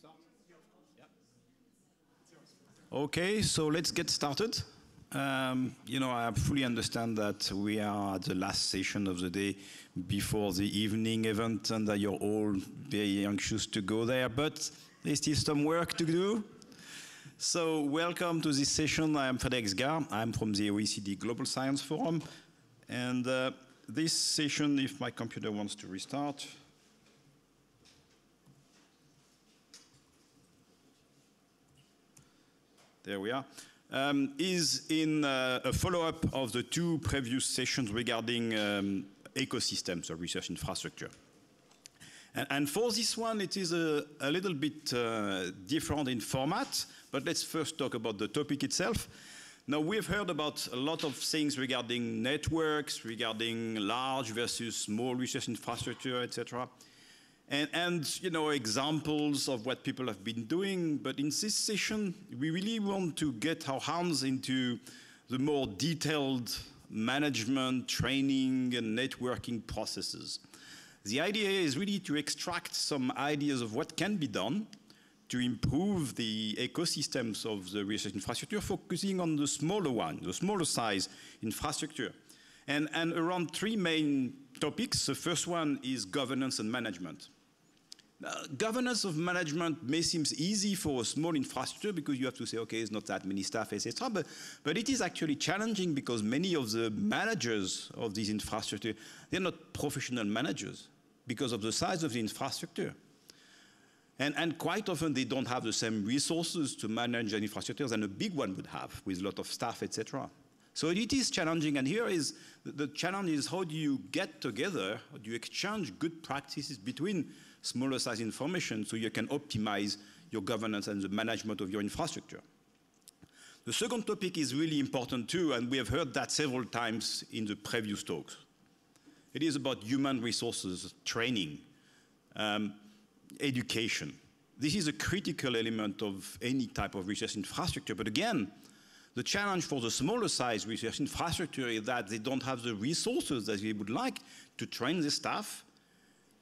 start? Yeah. Okay, so let's get started. You know, I fully understand that we are at the last session of the day before the evening event and that you're all very anxious to go there, but there's still some work to do. So welcome to this session. I am Frédéric SGARD. I'm from the OECD Global Science Forum. And this session, if my computer wants to restart. There we are. Is in a follow-up of the two previous sessions regarding ecosystems of research infrastructure. And for this one, it is a little bit different in format, but let's first talk about the topic itself. Now, we've heard about a lot of things regarding networks, regarding large versus small research infrastructure, etc. And you know, examples of what people have been doing. But in this session, we really want to get our hands into the more detailed management, training, and networking processes. The idea is really to extract some ideas of what can be done to improve the ecosystems of the research infrastructure, focusing on the smaller one, the smaller size infrastructure. And around three main topics. The first one is governance and management. Governance of management may seem easy for a small infrastructure because you have to say, okay, it's not that many staff, etc. But it is actually challenging because many of the managers of this infrastructure, they're not professional managers because of the size of the infrastructure. And quite often they don't have the same resources to manage an infrastructure than a big one would have with a lot of staff, etc. So it is challenging, and here is the challenge is how do you get together, how do you exchange good practices between smaller size information so you can optimize your governance and the management of your infrastructure. The second topic is really important too, and we have heard that several times in the previous talks. It is about human resources, training, education. This is a critical element of any type of research infrastructure, but again, the challenge for the smaller size research infrastructure is that they don't have the resources that they would like to train the staff,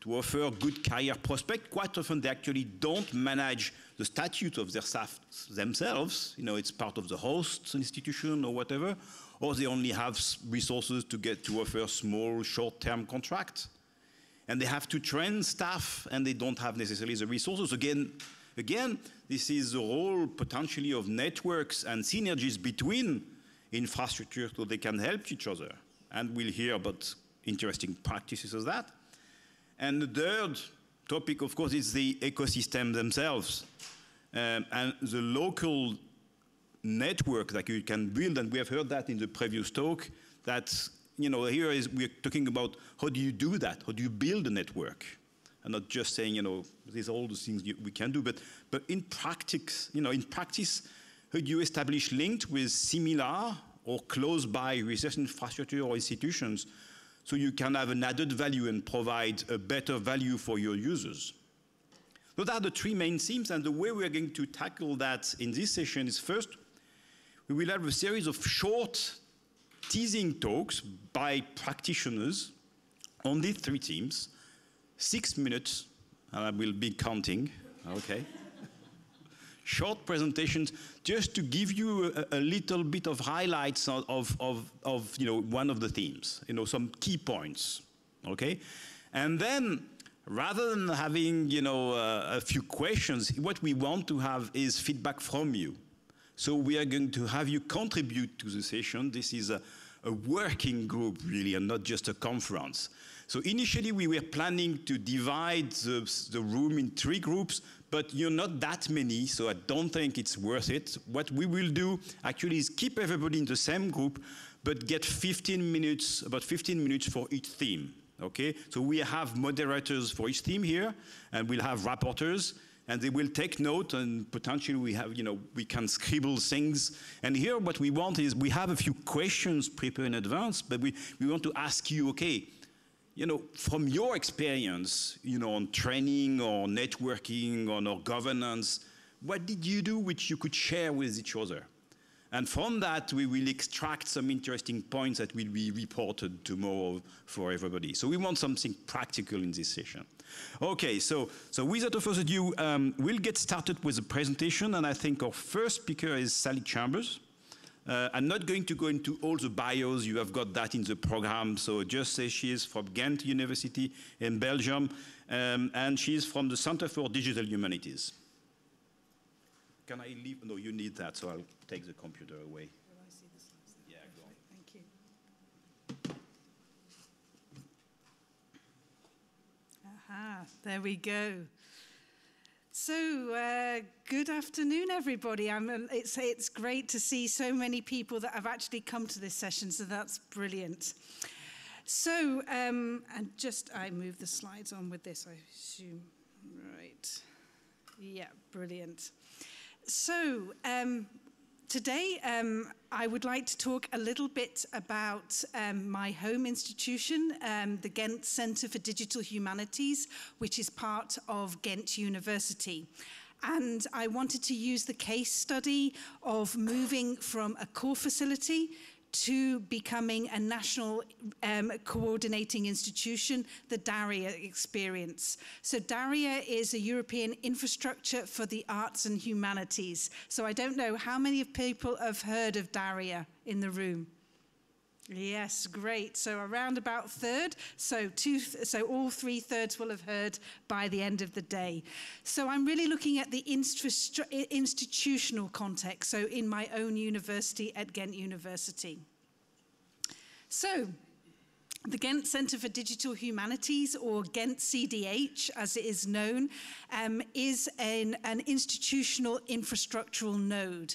to offer good career prospects. Quite often they actually don't manage the statute of their staff themselves. You know, it's part of the host institution or whatever, or they only have resources to offer small short-term contracts. And they have to train staff and they don't have necessarily the resources. Again, this is the role potentially of networks and synergies between infrastructure so they can help each other. And we'll hear about interesting practices of that. And the third topic, of course, is the ecosystem themselves and the local network that you can build. And we have heard that in the previous talk, that, you know, here we're talking about how do you do that? How do you build a network? And not just saying, you know, these are all the things we can do, but in practice, you know, how do you establish links with similar or close by research infrastructure or institutions so you can have an added value and provide a better value for your users? Those are the three main themes, and the way we're going to tackle that in this session is first, we will have a series of short teasing talks by practitioners on these three themes. 6 minutes, and I will be counting, okay. Short presentations, just to give you a little bit of highlights of you know, one of the themes, you know, some key points, okay. And then, rather than having, you know, a few questions, what we want to have is feedback from you. So we are going to have you contribute to the session. This is a working group, really, and not just a conference. So initially, we were planning to divide the room in 3 groups, but you're not that many, so I don't think it's worth it. What we will do, actually, is keep everybody in the same group, but get 15 minutes, about 15 minutes for each theme, okay? So we have moderators for each theme here, and we'll have rapporteurs, and they will take note, and potentially we have, you know, we can scribble things. And here what we want is, we have a few questions prepared in advance, but we want to ask you, okay, you know, from your experience, you know, on training or networking or governance, what did you do which you could share with each other? And from that, we will extract some interesting points that will be reported tomorrow for everybody. So we want something practical in this session. Okay, so without further ado, we'll get started with the presentation, and I think our first speaker is Sally Chambers. I'm not going to go into all the bios, you have got that in the program, so just say she is from Ghent University in Belgium, and she is from the Center for Digital Humanities. Can I leave? No, you need that, so I'll take the computer away. Will I see the slides? Yeah, go on. Thank you. Aha, there we go. So, good afternoon, everybody. It's great to see so many people that have actually come to this session, so that's brilliant. So, I move the slides on with this, I assume. Right. Yeah, brilliant. So, today I would like to talk a little bit about my home institution, the Ghent Centre for Digital Humanities, which is part of Ghent University. And I wanted to use the case study of moving from a core facility to becoming a national coordinating institution, the DARIA experience. So DARIA is a European infrastructure for the arts and humanities. So I don't know how many people have heard of DARIA in the room. Yes, great. So around about a third. So all 3/3 will have heard by the end of the day. So I'm really looking at the institutional context. So in my own university at Ghent University. So the Ghent Centre for Digital Humanities, or Ghent CDH as it is known, is an institutional infrastructural node.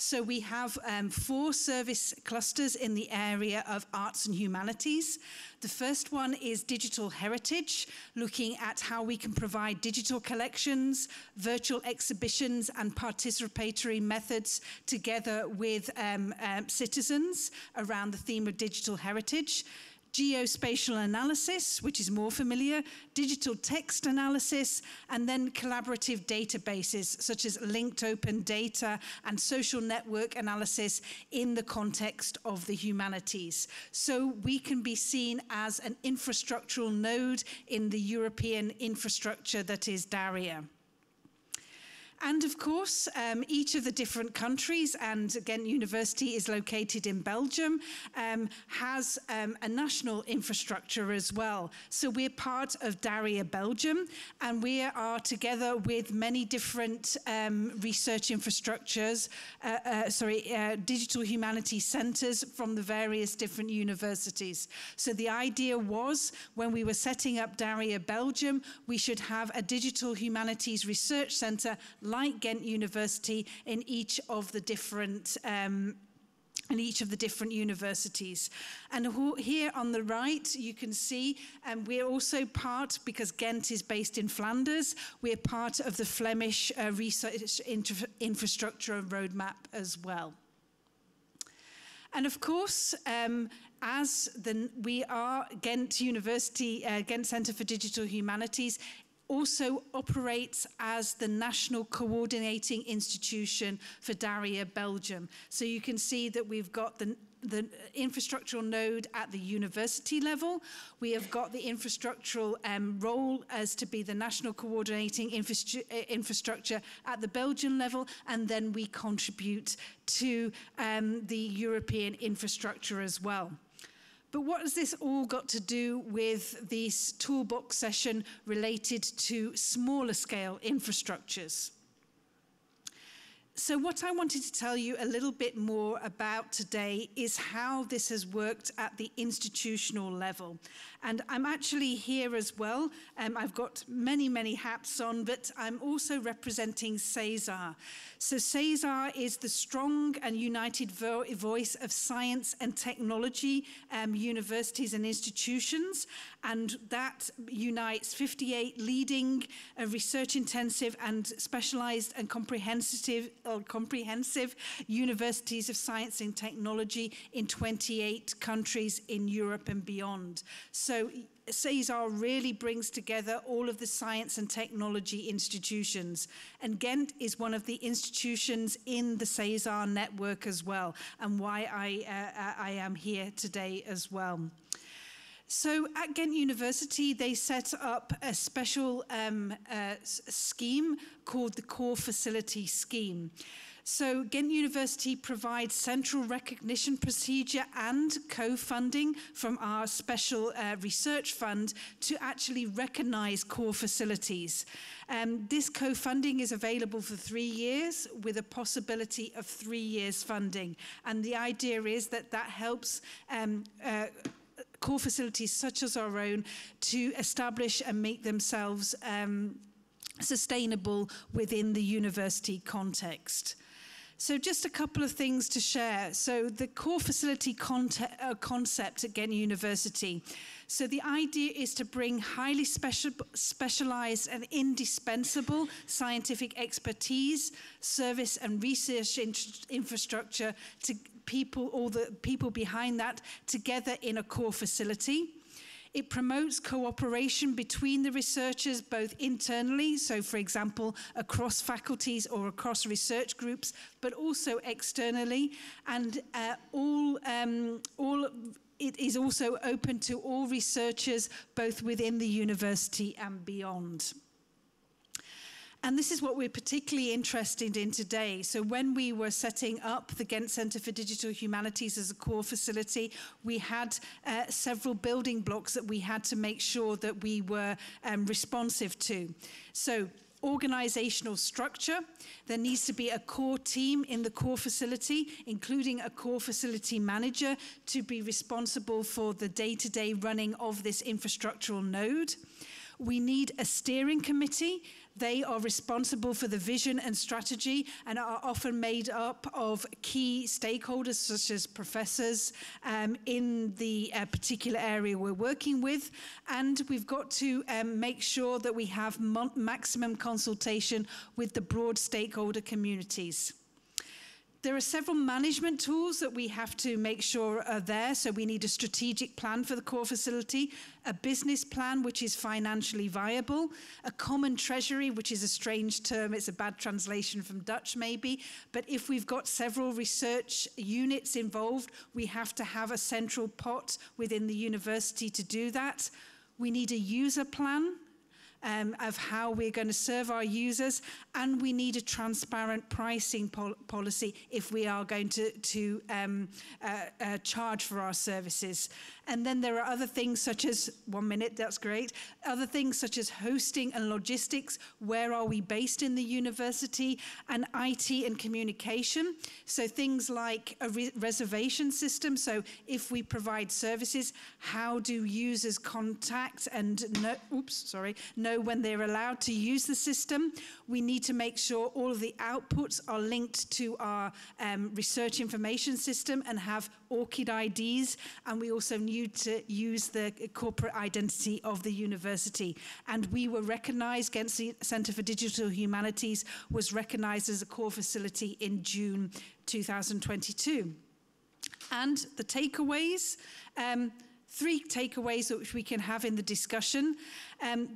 So we have 4 service clusters in the area of arts and humanities. The first one is digital heritage, looking at how we can provide digital collections, virtual exhibitions, and participatory methods together with citizens around the theme of digital heritage. Geospatial analysis, which is more familiar, digital text analysis, and then collaborative databases such as linked open data and social network analysis in the context of the humanities. So we can be seen as an infrastructural node in the European infrastructure that is DARIA. And of course, each of the different countries, and Ghent University is located in Belgium, has a national infrastructure as well. So we're part of DARIA Belgium, and we are together with many different research infrastructures, digital humanities centers from the various different universities. So the idea was, when we were setting up DARIA Belgium, we should have a digital humanities research center like Ghent University in each of the different universities. And here on the right, you can see we're also part, because Ghent is based in Flanders, we're part of the Flemish research infrastructure roadmap as well. And of course, we are Ghent University, Ghent Centre for Digital Humanities, also operates as the national coordinating institution for DARIA Belgium. So you can see that we've got the infrastructural node at the university level. We have got the infrastructural role as to be the national coordinating infrastructure at the Belgian level, and then we contribute to the European infrastructure as well. But what has this all got to do with this Toolbox session related to smaller scale infrastructures? So what I wanted to tell you a little bit more about today is how this has worked at the institutional level. And I'm actually here as well. I've got many, many hats on, but I'm also representing CESAR. So CESAR is the strong and united voice of science and technology universities and institutions, and that unites 58 leading research-intensive and specialized and comprehensive comprehensive universities of science and technology in 28 countries in Europe and beyond. So CESAR really brings together all of the science and technology institutions. And Ghent is one of the institutions in the CESAR network as well, and why I am here today as well. So at Ghent University, they set up a special scheme called the Core Facility Scheme. So Ghent University provides central recognition procedure and co-funding from our special research fund to actually recognize core facilities. This co-funding is available for 3 years with a possibility of 3 years funding. And the idea is that that helps core facilities such as our own to establish and make themselves sustainable within the university context. So just a couple of things to share. So the core facility concept at Ghent University. So the idea is to bring highly specialized and indispensable scientific expertise, service and research infrastructure to people, all the people behind that, together in a core facility. It promotes cooperation between the researchers, both internally, so for example, across faculties or across research groups, but also externally, and it is also open to all researchers, both within the university and beyond. And this is what we're particularly interested in today. So when we were setting up the Ghent Centre for Digital Humanities as a core facility, we had several building blocks that we had to make sure that we were responsive to. So organizational structure, there needs to be a core team in the core facility, including a core facility manager to be responsible for the day-to-day running of this infrastructural node. We need a steering committee. They are responsible for the vision and strategy and are often made up of key stakeholders such as professors in the particular area we're working with. And we've got to make sure that we have maximum consultation with the broad stakeholder communities. There are several management tools that we have to make sure are there. So we need a strategic plan for the core facility, a business plan which is financially viable, a common treasury, which is a strange term, it's a bad translation from Dutch maybe, but if we've got several research units involved, we have to have a central pot within the university to do that. We need a user plan of how we're going to serve our users, and we need a transparent pricing policy if we are going to charge for our services. And then there are other things such as, 1 minute, that's great, other things such as hosting and logistics, where are we based in the university, and IT and communication. So things like a reservation system, so if we provide services, how do users contact and know when they're allowed to use the system. We need to make sure all of the outputs are linked to our research information system and have ORCID IDs, and we also need to use the corporate identity of the university. And we were recognized, Ghent Centre for Digital Humanities was recognized as a core facility in June 2022. And the takeaways, 3 takeaways which we can have in the discussion.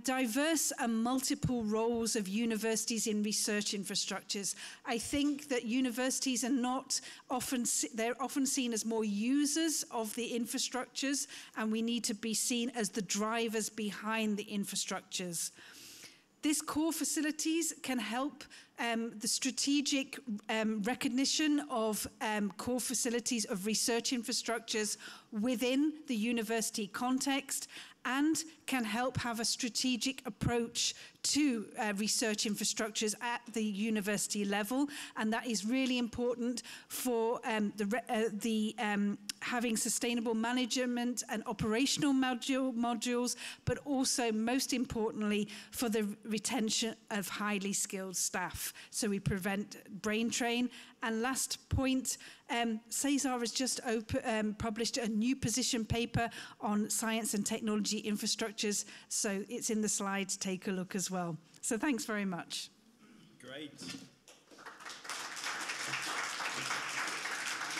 Diverse and multiple roles of universities in research infrastructures. I think that universities are not often, they're often seen as more users of the infrastructures, and we need to be seen as the drivers behind the infrastructures. This core facilities can help the strategic recognition of core facilities of research infrastructures within the university context, and can help have a strategic approach to research infrastructures at the university level. And that is really important for having sustainable management and operational modules, but also most importantly for the retention of highly skilled staff. So we prevent brain drain. And last point, CESAR has just published a new position paper on science and technology infrastructures. So it's in the slides, take a look as well. So thanks very much. Great.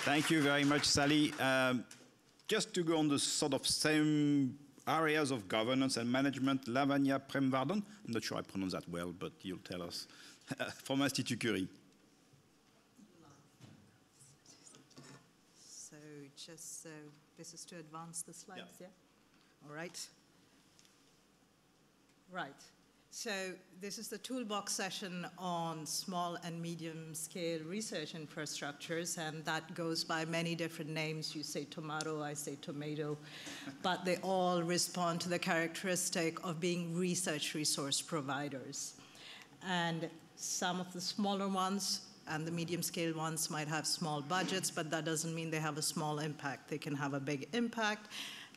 Thank you very much, Sally. Just to go on the sort of same areas of governance and management, Lavanya, PREMVARDHAN. I'm not sure I pronounce that well, but you'll tell us. From Institut ICRI. So just, this is to advance the slides, yeah? All right. Right. So this is the Toolbox session on small and medium-scale research infrastructures, and that goes by many different names. You say tomato, I say tomato, but they all respond to the characteristic of being research resource providers. And some of the smaller ones and the medium-scale ones might have small budgets, but that doesn't mean they have a small impact. They can have a big impact.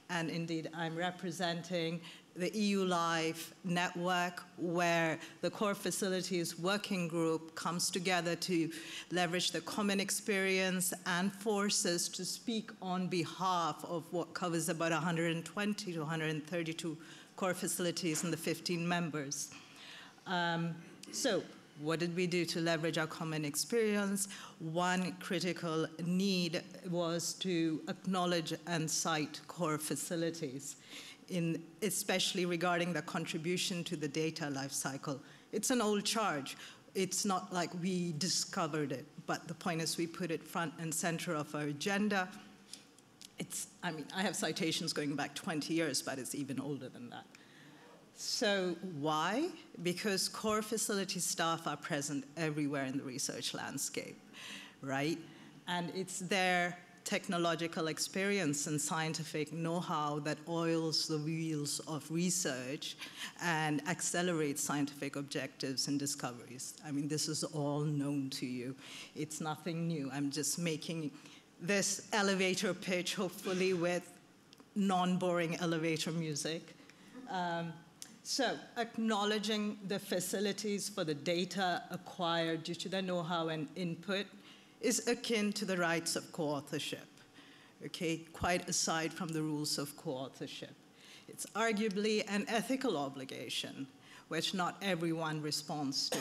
And indeed, I'm representing the EU Live network, where the core facilities working group comes together to leverage the common experience and forces to speak on behalf of what covers about 120 to 132 core facilities and the 15 members. So what did we do to leverage our common experience? One critical need was to acknowledge and cite core facilities, especially regarding the contribution to the data lifecycle. It's an old charge. It's not like we discovered it, but the point is we put it front and center of our agenda. I mean, I have citations going back 20 years, but it's even older than that. So why? Because core facility staff are present everywhere in the research landscape, right? And it's their technological experience and scientific know-how that oils the wheels of research and accelerates scientific objectives and discoveries. I mean, this is all known to you. It's nothing new. I'm just making this elevator pitch, hopefully with non-boring elevator music. So acknowledging the facilities for the data acquired due to their know-how and input is akin to the rights of co-authorship, okay, quite aside from the rules of co-authorship. It's arguably an ethical obligation, which not everyone responds to.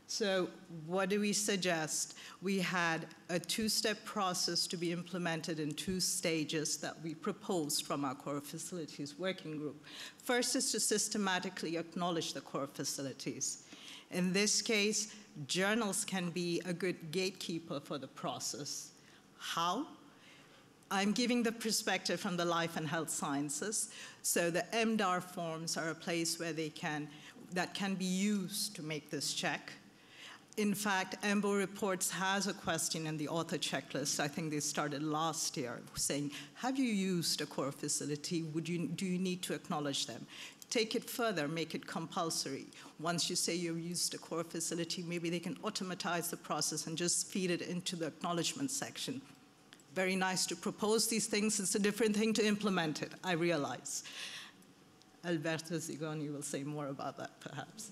So what do we suggest? We had a two-step process to be implemented in 2 stages that we proposed from our core facilities working group. First is to systematically acknowledge the core facilities. In this case, journals can be a good gatekeeper for the process. How? I'm giving the perspective from the life and health sciences. So the MDAR forms are a place where that can be used to make this check. In fact, EMBO Reports has a question in the author checklist. I think they started last year, saying, have you used a core facility? Do you need to acknowledge them? Take it further, make it compulsory. Once you say you've used a core facility, maybe they can automatize the process and just feed it into the acknowledgement section. Very nice to propose these things. It's a different thing to implement it, I realize. Alberto ZIGONI will say more about that, perhaps.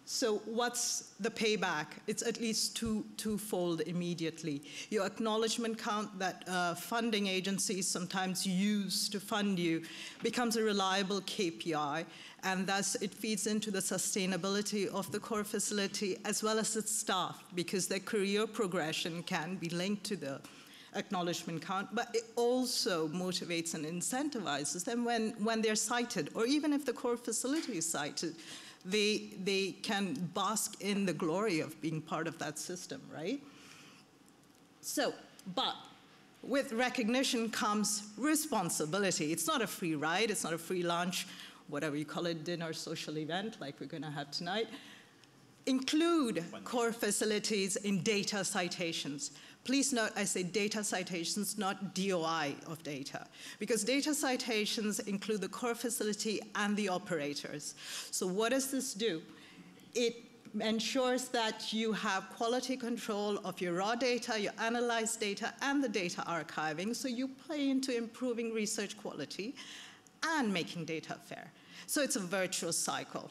So what's the payback? It's at least twofold immediately. Your acknowledgement count that funding agencies sometimes use to fund you becomes a reliable KPI, and thus it feeds into the sustainability of the core facility as well as its staff, because their career progression can be linked to the acknowledgement count, but it also motivates and incentivizes them when they're cited, or even if the core facility is cited, they can bask in the glory of being part of that system, right? So, but with recognition comes responsibility. It's not a free ride, it's not a free lunch, whatever you call it, dinner, social event like we're gonna have tonight. Include core facilities in data citations. Please note, I say data citations, not DOI of data, because data citations include the core facility and the operators. So what does this do? It ensures that you have quality control of your raw data, your analyzed data, and the data archiving, so you play into improving research quality and making data fair. So it's a virtuous cycle.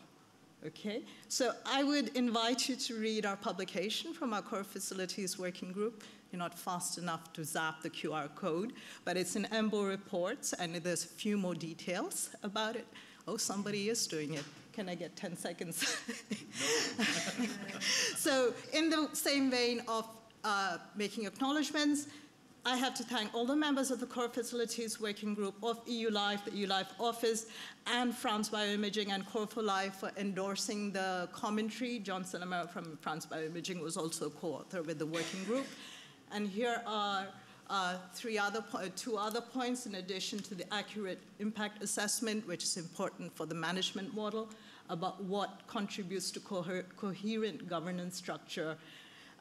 Okay, so I would invite you to read our publication from our core facilities working group. You're not fast enough to zap the QR code, but it's in EMBO Reports, and there's a few more details about it. Oh, somebody is doing it. Can I get 10 seconds? So in the same vein of making acknowledgements. I have to thank all the members of the Core Facilities Working Group of EU Life, the EU Life Office, and France Bioimaging and Core for Life for endorsing the commentary. John Sinema from France Bioimaging was also co-author with the working group. And here are two other points in addition to the accurate impact assessment, which is important for the management model, about what contributes to coherent governance structure,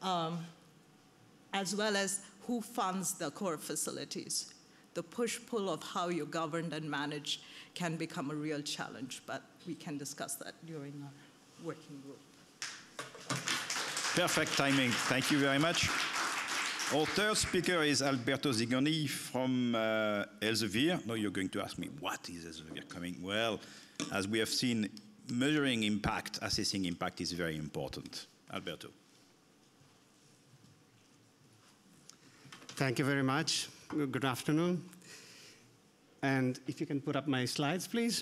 as well as who funds the core facilities. The push-pull of how you're governed and managed can become a real challenge, but we can discuss that during our working group. Perfect timing. Thank you very much. Our third speaker is Alberto ZIGONI from Elsevier. Now you're going to ask me, what is Elsevier coming? Well, as we have seen, measuring impact, assessing impact is very important. Alberto. Thank you very much. Good afternoon. And if you can put up my slides, please.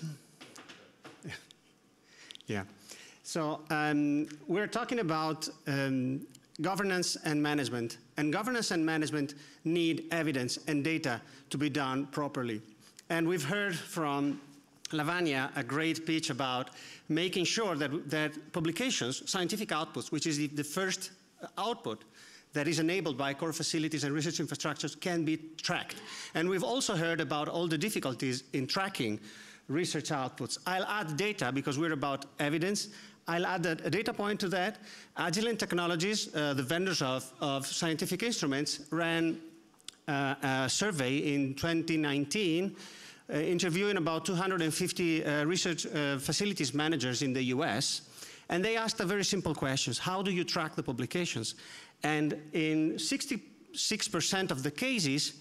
Yeah. So we're talking about governance and management. And governance and management need evidence and data to be done properly. And we've heard from Lavanya a great pitch about making sure that publications, scientific outputs, which is the first output that is enabled by core facilities and research infrastructures, can be tracked. And we've also heard about all the difficulties in tracking research outputs. I'll add data because we're about evidence. I'll add a data point to that. Agilent Technologies, the vendors of scientific instruments, ran a survey in 2019 interviewing about 250 research facilities managers in the US. And they asked a very simple question: how do you track the publications? And in 66% of the cases,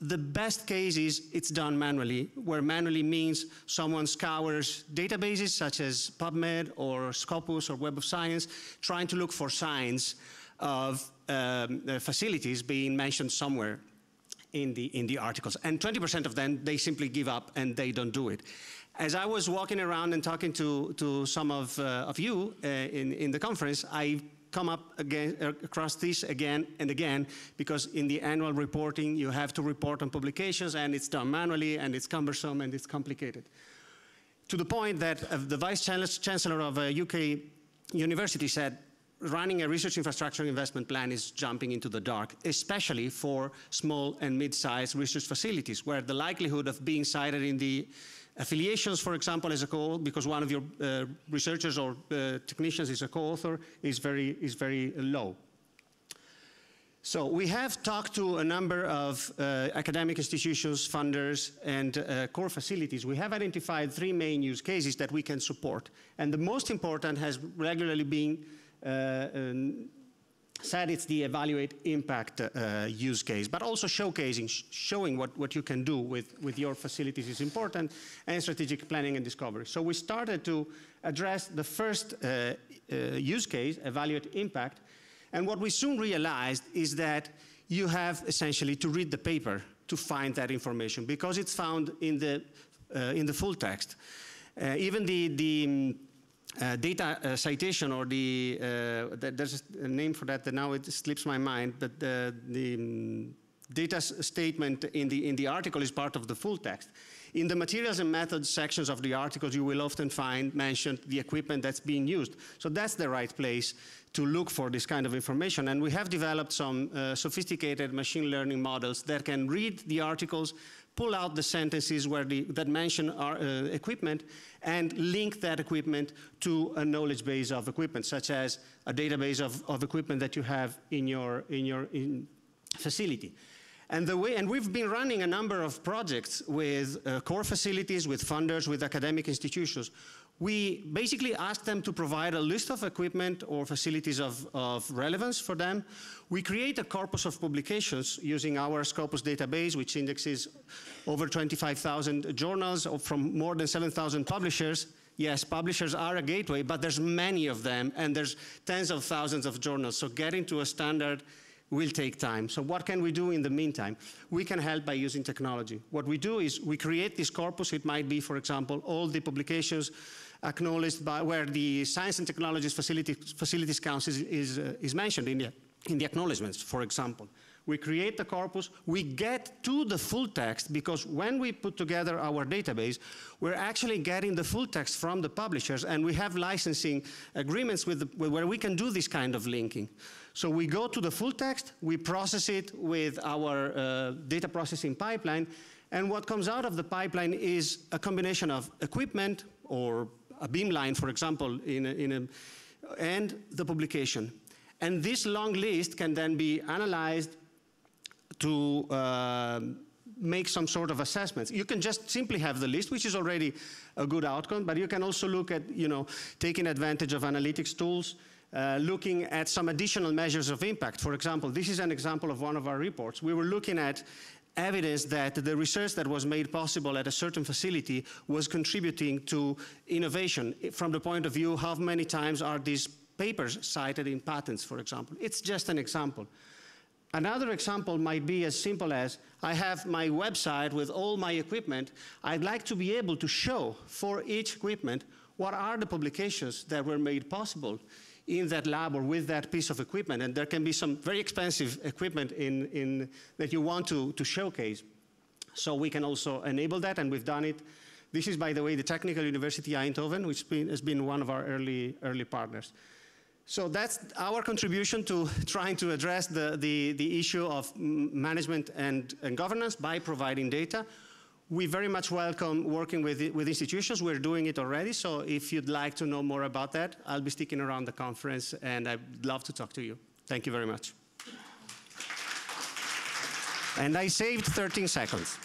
the best cases, it's done manually, where manually means someone scours databases such as PubMed or Scopus or Web of Science, trying to look for signs of facilities being mentioned somewhere in the articles. And 20% of them, they simply give up and they don't do it. As I was walking around and talking to some of you in the conference, I come up across this again and again, because in the annual reporting, you have to report on publications, and it's done manually, and it's cumbersome, and it's complicated. To the point that the Vice Chancellor of a UK university said, running a research infrastructure investment plan is jumping into the dark, especially for small and mid-sized research facilities, where the likelihood of being cited in the affiliations, for example, as a co-author, because one of your researchers or technicians is a co-author, is very low. So we have talked to a number of academic institutions, funders, and core facilities. We have identified 3 main use cases that we can support. And the most important has regularly been said it's the evaluate impact use case, but also showing what you can do with your facilities is important, and strategic planning and discovery. So we started to address the first use case, evaluate impact, and what we soon realized is that you have essentially to read the paper to find that information, because it's found in the full text. Even the data citation, or there's a name for that now it slips my mind, but the data statement in the article is part of the full text. In the materials and methods sections of the articles, you will often find mentioned the equipment that's being used. So that's the right place to look for this kind of information. And we have developed some sophisticated machine learning models that can read the articles, pull out the sentences that mention our equipment, and link that equipment to a knowledge base of equipment, such as a database of equipment that you have in your facility. And we've been running a number of projects with core facilities, with funders, with academic institutions. We basically ask them to provide a list of equipment or facilities of relevance for them. We create a corpus of publications using our Scopus database, which indexes over 25,000 journals from more than 7,000 publishers. Yes, publishers are a gateway, but there's many of them, and there's tens of thousands of journals. So getting to a standard will take time. So what can we do in the meantime? We can help by using technology. What we do is we create this corpus. It might be, for example, all the publications acknowledged by where the Science and Technologies Facilities Council is mentioned in the acknowledgements, for example. We create the corpus, we get to the full text, because when we put together our database, we're actually getting the full text from the publishers, and we have licensing agreements where we can do this kind of linking. So we go to the full text, we process it with our data processing pipeline, and what comes out of the pipeline is a combination of equipment, or a beamline, for example, and the publication. And this long list can then be analyzed to make some sort of assessments. You can just simply have the list, which is already a good outcome, but you can also look at, taking advantage of analytics tools, looking at some additional measures of impact. For example, this is an example of one of our reports. We were looking at evidence that the research that was made possible at a certain facility was contributing to innovation from the point of view how many times are these papers cited in patents, for example. It's just an example. Another example might be as simple as, I have my website with all my equipment. I'd like to be able to show for each equipment what are the publications that were made possible in that lab or with that piece of equipment. And there can be some very expensive equipment that you want to showcase. So we can also enable that, and we've done it. This is, by the way, the Technical University Eindhoven, which has been one of our early partners. So that's our contribution to trying to address the issue of management and governance by providing data. We very much welcome working with institutions. We're doing it already, so if you'd like to know more about that, I'll be sticking around the conference, and I'd love to talk to you. Thank you very much. And I saved 13 seconds.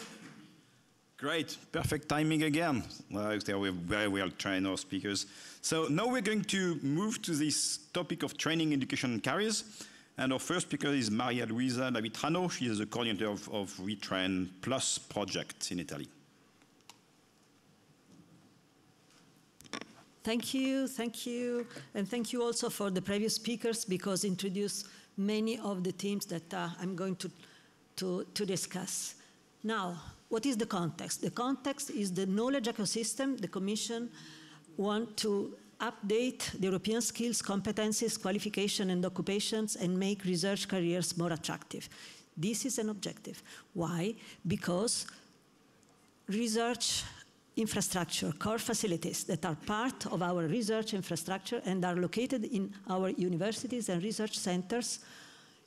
Great, perfect timing again. We're very well trained, our speakers. So now we're going to move to this topic of training, education, and careers. And our first speaker is Marialuisa LAVITRANO. She is the coordinator of RItrainPlus project in Italy. Thank you, and thank you also for the previous speakers, because introduce many of the themes that I'm going to discuss. Now, what is the context? The context is the knowledge ecosystem. The Commission wants to update the European skills, competencies, qualifications, and occupations, and make research careers more attractive. This is an objective. Why? Because research infrastructure, core facilities that are part of our research infrastructure and are located in our universities and research centers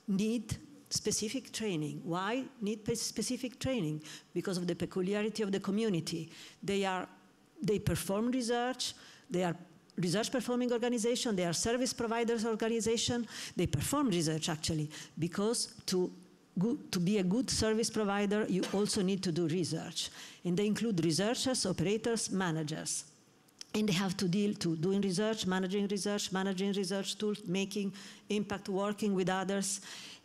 need specific training. Why need specific training? Because of the peculiarity of the community. They perform research, they are research performing organization, they are service providers organization, they perform research actually, because to be a good service provider, you also need to do research. And they include researchers, operators, managers. And they have to deal to doing research, managing research tools, making impact, working with others,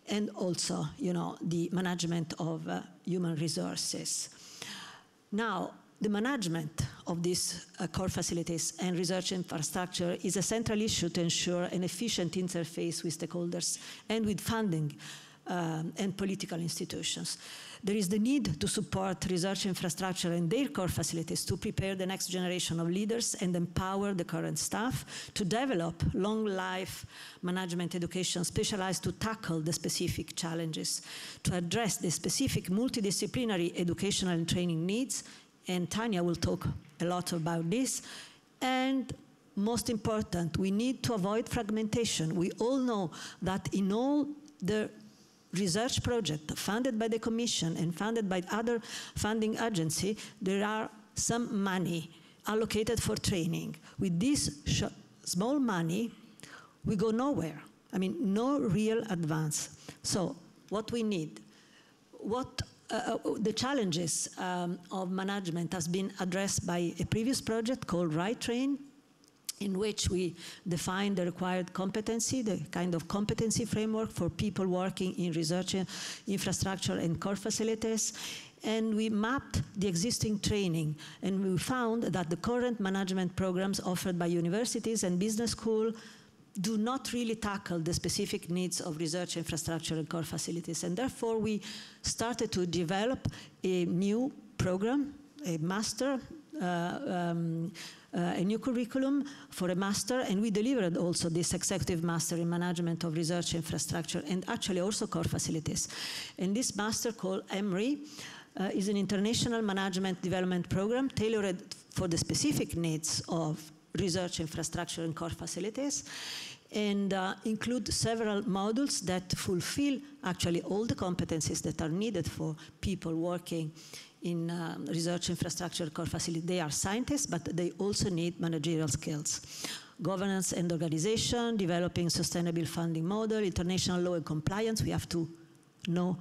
and also, the management of human resources. Now, the management of these core facilities and research infrastructure is a central issue to ensure an efficient interface with stakeholders and with funding and political institutions. There is the need to support research infrastructure and their core facilities to prepare the next generation of leaders and empower the current staff to develop long life management education specialized to tackle the specific challenges, to address the specific multidisciplinary educational and training needs, and Tanja will talk a lot about this. And most important, we need to avoid fragmentation. We all know that in all the research project funded by the Commission and funded by other funding agency, there are some money allocated for training. With this small money, we go nowhere. I mean, no real advance. So what we need, the challenges of management has been addressed by a previous project called RItrain, in which we define the required competency, the kind of competency framework for people working in research infrastructure and core facilities. And we mapped the existing training, and we found that the current management programs offered by universities and business schools do not really tackle the specific needs of research infrastructure and core facilities. And therefore, we started to develop a new program, a master a new curriculum for a master, and we delivered also this executive master in management of research infrastructure and actually also core facilities. And this master called EMRI is an international management development program tailored for the specific needs of research infrastructure and core facilities, and include several modules that fulfill actually all the competencies that are needed for people working in research infrastructure core facility. They are scientists, but they also need managerial skills. Governance and organization, developing sustainable funding model, international law and compliance. We have to know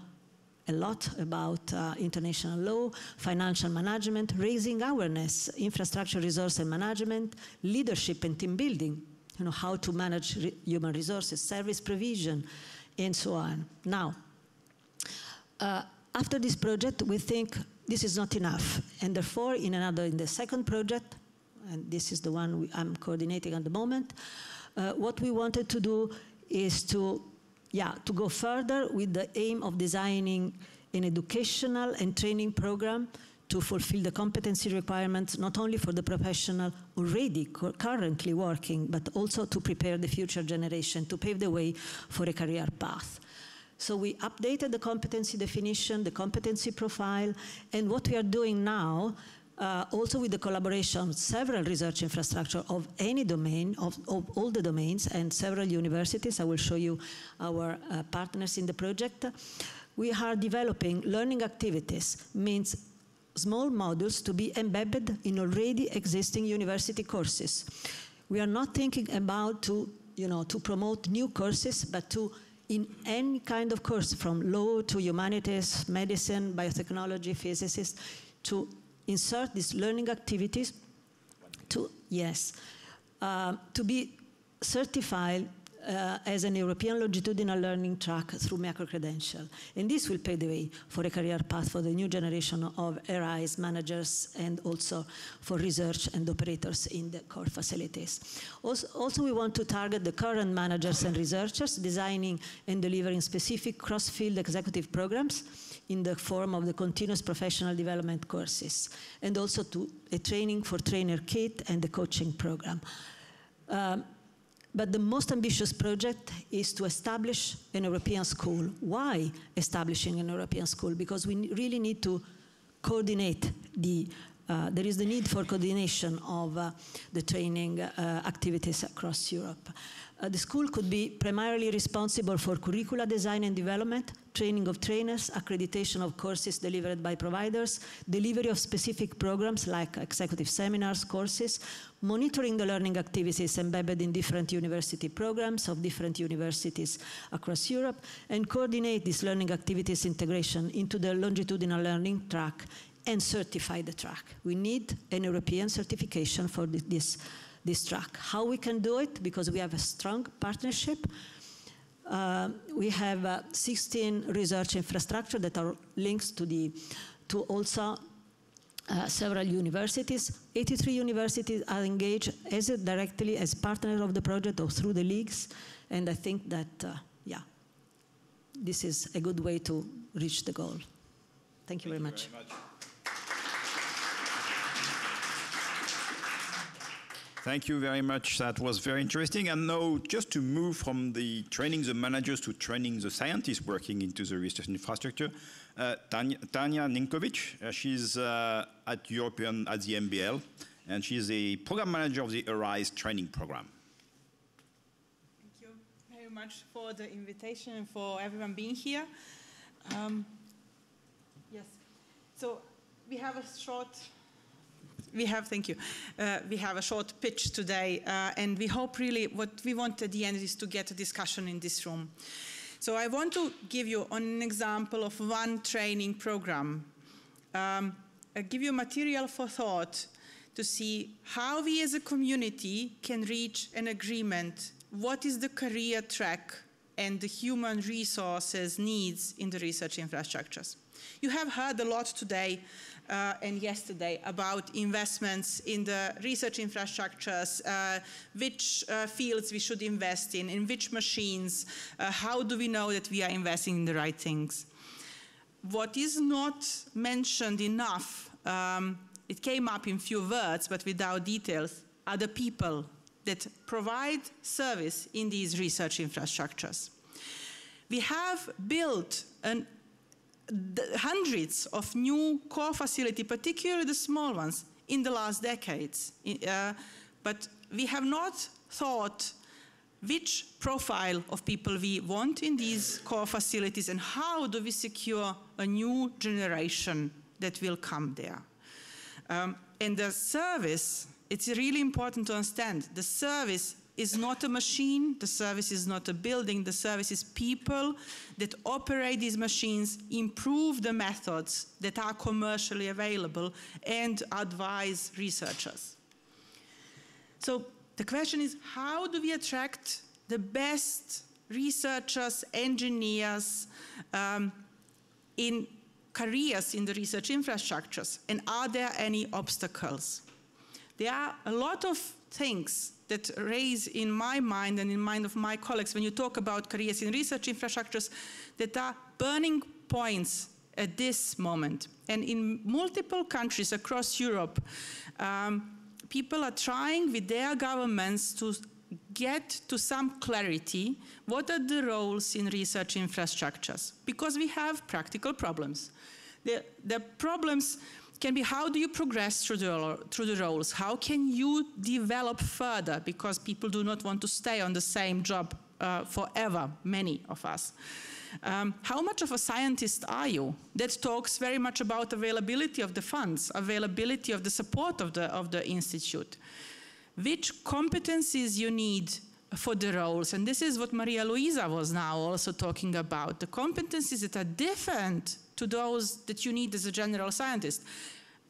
a lot about international law, financial management, raising awareness, infrastructure resource and management, leadership and team building, you know, how to manage human resources, service provision, and so on. Now, after this project, we think this is not enough, and therefore, in the second project, and this is the one I'm coordinating at the moment, what we wanted to do is to go further with the aim of designing an educational and training program to fulfill the competency requirements, not only for the professional already currently working, but also to prepare the future generation, to pave the way for a career path. So we updated the competency definition, the competency profile, and what we are doing now, also with the collaboration of several research infrastructure of any domain, of all the domains, and several universities. I will show you our partners in the project. We are developing learning activities, means small modules to be embedded in already existing university courses. We are not thinking about to promote new courses, but to, in any kind of course, from law to humanities, medicine, biotechnology, physicists, to insert these learning activities to be certified as an European longitudinal learning track through micro-credential. And this will pave the way for a career path for the new generation of RIs, managers, and also for research and operators in the core facilities. Also, we want to target the current managers and researchers, designing and delivering specific cross-field executive programs in the form of the continuous professional development courses, and also to a training for trainer kit and the coaching program. But the most ambitious project is to establish an European school. Why establishing an European school? Because we really need to coordinate there is the need for coordination of the training activities across Europe. The school could be primarily responsible for curricula design and development, training of trainers, accreditation of courses delivered by providers, delivery of specific programs like executive seminars, courses, monitoring the learning activities embedded in different university programs of different universities across Europe, and coordinate these learning activities integration into the longitudinal learning track and certify the track. We need an European certification for this track. How we can do it? Because we have a strong partnership. We have 16 research infrastructure that are links to also several universities. 83 universities are engaged directly as partners of the project or through the leagues. And I think that, this is a good way to reach the goal. Thank you very much. Thank you very much. That was very interesting. And now, just to move from the training the managers to training the scientists working into the research infrastructure, Tanja NINKOVIC, she's at the MBL, and she's a program manager of the ARISE training program. Thank you very much for the invitation and for everyone being here. Yes. So we have a short. We have a short pitch today, and we hope really what we want at the end is to get a discussion in this room. So I want to give you an example of one training program, give you material for thought to see how we as a community can reach an agreement, what is the career track and the human resources needs in the research infrastructures. You have heard a lot today and yesterday about investments in the research infrastructures, which fields we should invest in which machines, how do we know that we are investing in the right things. What is not mentioned enough it came up in few words, but without details, are the people that provide service in these research infrastructures. We have built hundreds of new core facilities, particularly the small ones, in the last decades. But we have not thought which profile of people we want in these core facilities and how do we secure a new generation that will come there. And the service, it's really important to understand, the service is not a machine, the service is not a building, the service is people that operate these machines, improve the methods that are commercially available, and advise researchers. So the question is, how do we attract the best researchers, engineers, in careers in the research infrastructures, and are there any obstacles? There are a lot of things that raise in my mind and in mind of my colleagues when you talk about careers in research infrastructures that are burning points at this moment. And in multiple countries across Europe, people are trying with their governments to get to some clarity what are the roles in research infrastructures, because we have practical problems. The problems can be, how do you progress through the roles? How can you develop further? Because people do not want to stay on the same job forever, many of us. How much of a scientist are you? That talks very much about availability of the funds, availability of the support of the institute. Which competencies you need for the roles, and this is what Marialuisa was now also talking about, the competencies that are different to those that you need as a general scientist.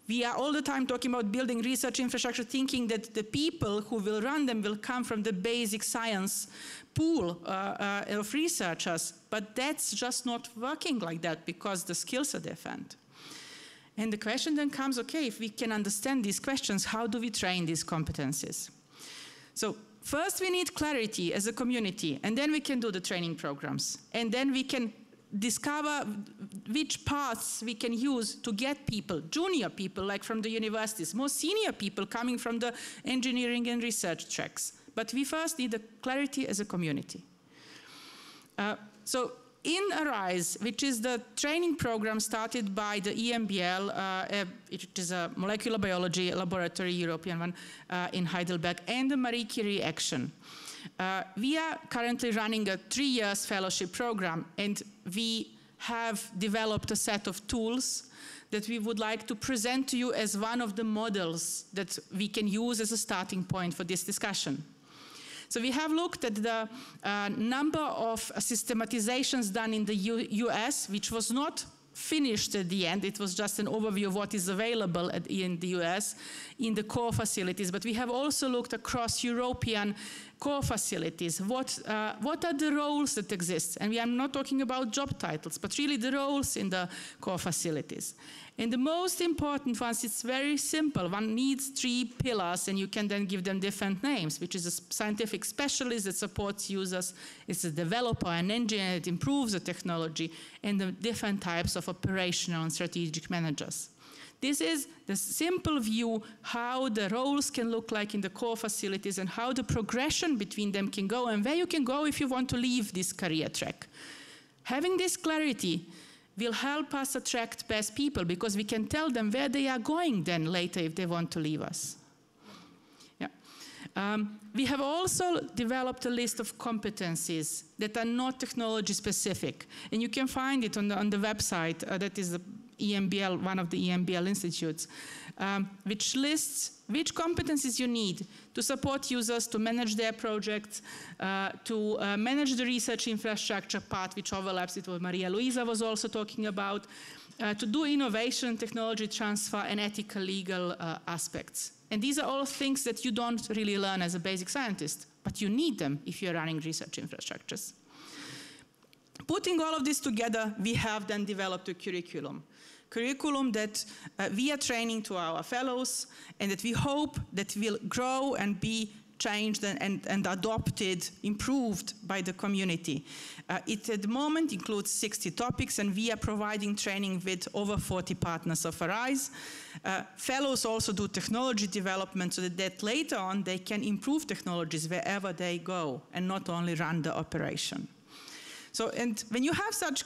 We are all the time talking about building research infrastructure, thinking that the people who will run them will come from the basic science pool of researchers, but that's just not working like that because the skills are different. And the question then comes, okay, if we can understand these questions, how do we train these competencies? So first we need clarity as a community, and then we can do the training programs. And then we can discover which paths we can use to get people, junior people like from the universities, more senior people coming from the engineering and research tracks. But we first need the clarity as a community. So in ARISE, which is the training program started by the EMBL, it is a molecular biology laboratory, European one, in Heidelberg, and the Marie Curie Action. We are currently running a 3-year fellowship program, and we have developed a set of tools that we would like to present to you as one of the models that we can use as a starting point for this discussion. So we have looked at the number of systematizations done in the US, which was not finished at the end. It was just an overview of what is available in the US in the core facilities. But we have also looked across European core facilities. What are the roles that exist? And we are not talking about job titles, but really the roles in the core facilities. And the most important ones, it's very simple. One needs 3 pillars, and you can then give them different names, which is a scientific specialist that supports users, it's a developer, an engineer that improves the technology, and the different types of operational and strategic managers. This is the simple view how the roles can look like in the core facilities and how the progression between them can go and where you can go if you want to leave this career track. Having this clarity will help us attract best people because we can tell them where they are going then later if they want to leave us. Yeah. We have also developed a list of competencies that are not technology specific, and you can find it on the website, that is the EMBL, one of the EMBL institutes, which lists which competencies you need to support users, to manage their projects, to manage the research infrastructure part, which overlaps with what Marialuisa was also talking about, to do innovation, technology transfer, and ethical legal aspects. And these are all things that you don't really learn as a basic scientist, but you need them if you're running research infrastructures. Putting all of this together, we have then developed a curriculum that we are training to our fellows and that we hope that will grow and be changed and adopted, improved by the community. It at the moment includes 60 topics, and we are providing training with over 40 partners of RISE. Fellows also do technology development so that later on they can improve technologies wherever they go and not only run the operation. So, and when you have such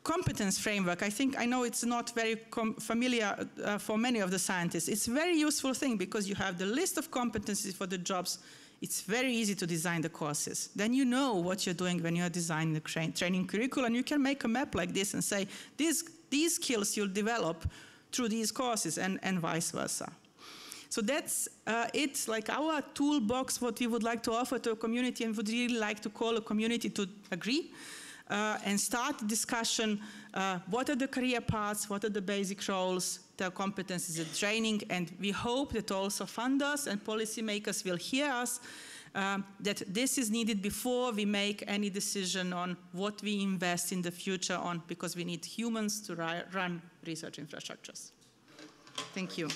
competence framework, I know it's not very familiar for many of the scientists. It's a very useful thing because you have the list of competencies for the jobs. It's very easy to design the courses. Then you know what you're doing when you're designing the training curriculum. You can make a map like this and say, these skills you'll develop through these courses and vice versa. So that's it, like our toolbox, what we would like to offer to a community, and would really like to call a community to agree and start the discussion, what are the career paths, what are the basic roles, the competencies and training, and we hope that also funders and policymakers will hear us, that this is needed before we make any decision on what we invest in the future on, because we need humans to run research infrastructures. Thank you.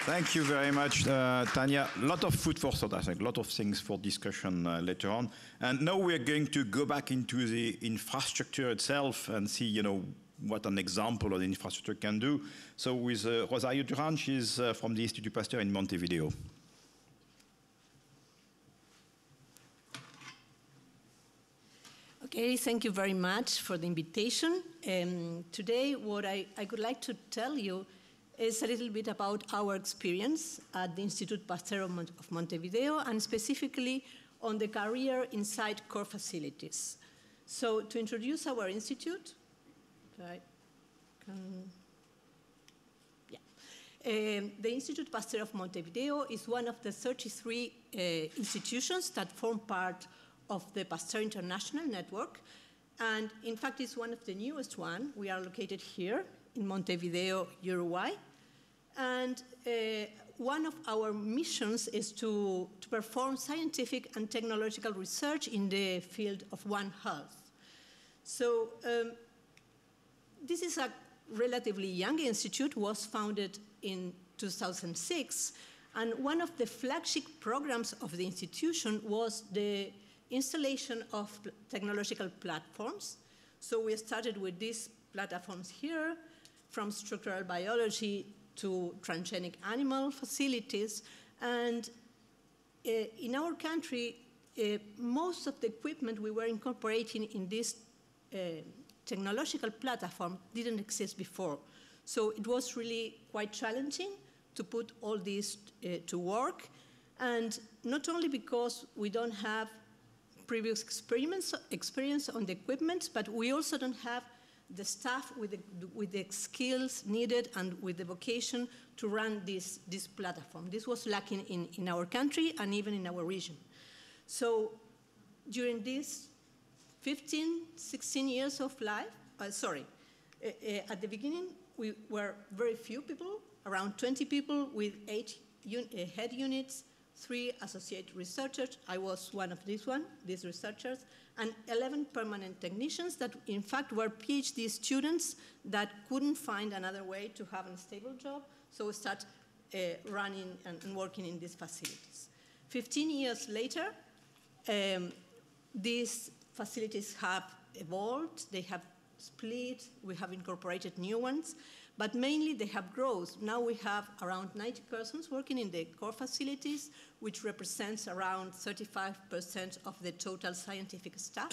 Thank you very much, Tanja. A lot of food for thought, I think, a lot of things for discussion later on. And now we're going to go back into the infrastructure itself and see, you know, what an example of the infrastructure can do. So with Rosario DURÁN, she's from the Institut Pasteur in Montevideo. Okay, thank you very much for the invitation. Today, what I would like to tell you is a little bit about our experience at the Institut Pasteur of Montevideo, and specifically on the career inside core facilities. So to introduce our institute, the Institut Pasteur of Montevideo is one of the 33 institutions that form part of the Pasteur International Network, and in fact it's one of the newest one. We are located here in Montevideo, Uruguay, and one of our missions is to perform scientific and technological research in the field of One Health. So this is a relatively young institute, was founded in 2006, and one of the flagship programs of the institution was the installation of technological platforms. So we started with these platforms here, from structural biology to transgenic animal facilities. And in our country, most of the equipment we were incorporating in this technological platform didn't exist before. So it was really quite challenging to put all this to work. And not only because we don't have previous experience on the equipment, but we also don't have the staff with the skills needed and with the vocation to run this platform. This was lacking in our country and even in our region. So during these 15, 16 years of life, at the beginning, we were very few people, around 20 people with 8 head units, 3 associate researchers. I was one of these researchers, and 11 permanent technicians that in fact were PhD students that couldn't find another way to have a stable job, so we started running and working in these facilities. 15 years later, these facilities have evolved, they have split, we have incorporated new ones, but mainly they have growth. Now we have around 90 persons working in the core facilities, which represents around 35% of the total scientific staff.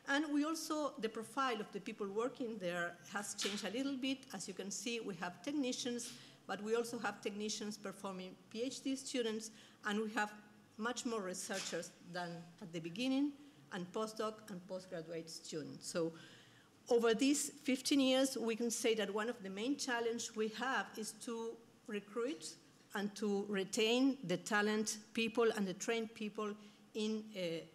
And we also, the profile of the people working there has changed a little bit. As you can see, we have technicians, but we also have technicians performing PhD students, and we have much more researchers than at the beginning, and postdoc and postgraduate students. So over these 15 years, we can say that one of the main challenges we have is to recruit and to retain the talent people and the trained people in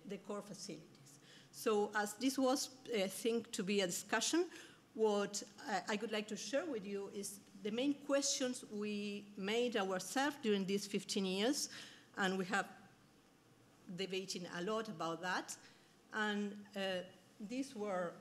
the core facilities. So as this was, I think, to be a discussion, what I would like to share with you is the main questions we made ourselves during these 15 years, and we have debated a lot about that. And these were,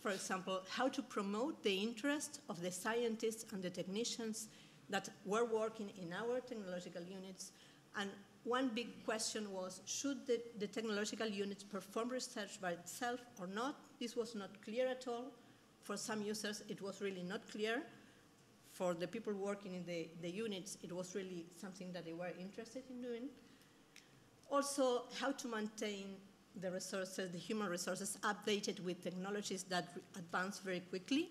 for example, how to promote the interest of the scientists and the technicians that were working in our technological units. And one big question was, should the technological units perform research by itself or not? This was not clear at all. For some users, it was really not clear. For the people working in the units, it was really something that they were interested in doing. Also, how to maintain the resources, the human resources, updated with technologies that advance very quickly.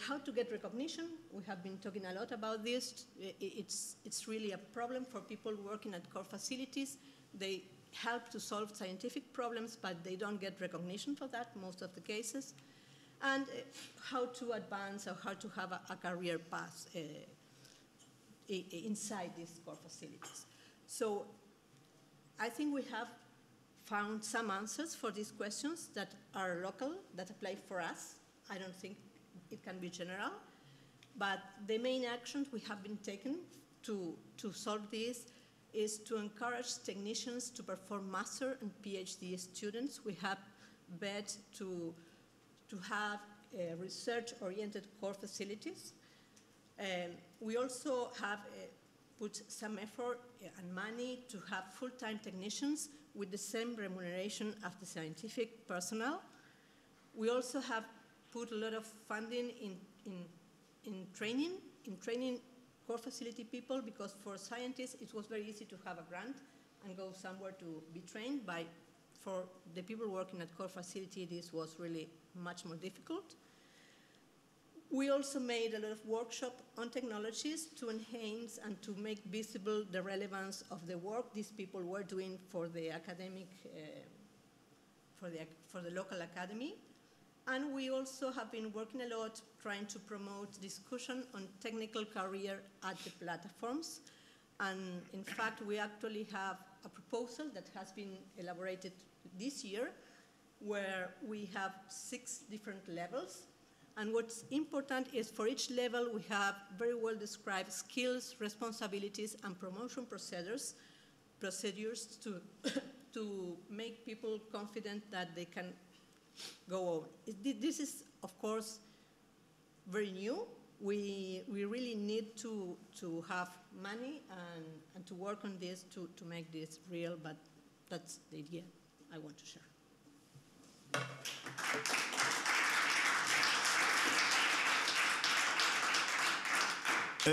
How to get recognition. We have been talking a lot about this. It's really a problem for people working at core facilities. They help to solve scientific problems, but they don't get recognition for that, most of the cases. And how to advance or how to have a career path inside these core facilities. So I think we have found some answers for these questions that are local, that apply for us. I don't think it can be general, but the main actions we have been taken to solve this is to encourage technicians to perform master and PhD students. We have bet to have research-oriented core facilities. We also have put some effort and money to have full-time technicians with the same remuneration as the scientific personnel. We also have put a lot of funding in training core facility people, because for scientists it was very easy to have a grant and go somewhere to be trained. For the people working at core facility, this was really much more difficult. We also made a lot of workshops on technologies to enhance and to make visible the relevance of the work these people were doing for the academic, for the local academy. And we also have been working a lot trying to promote discussion on technical career at the platforms. And in fact, we actually have a proposal that has been elaborated this year, where we have 6 different levels. And what's important is for each level, we have very well described skills, responsibilities, and promotion procedures to make people confident that they can go on. This is, of course, very new. We really need to have money and to work on this to make this real, but that's the idea I want to share.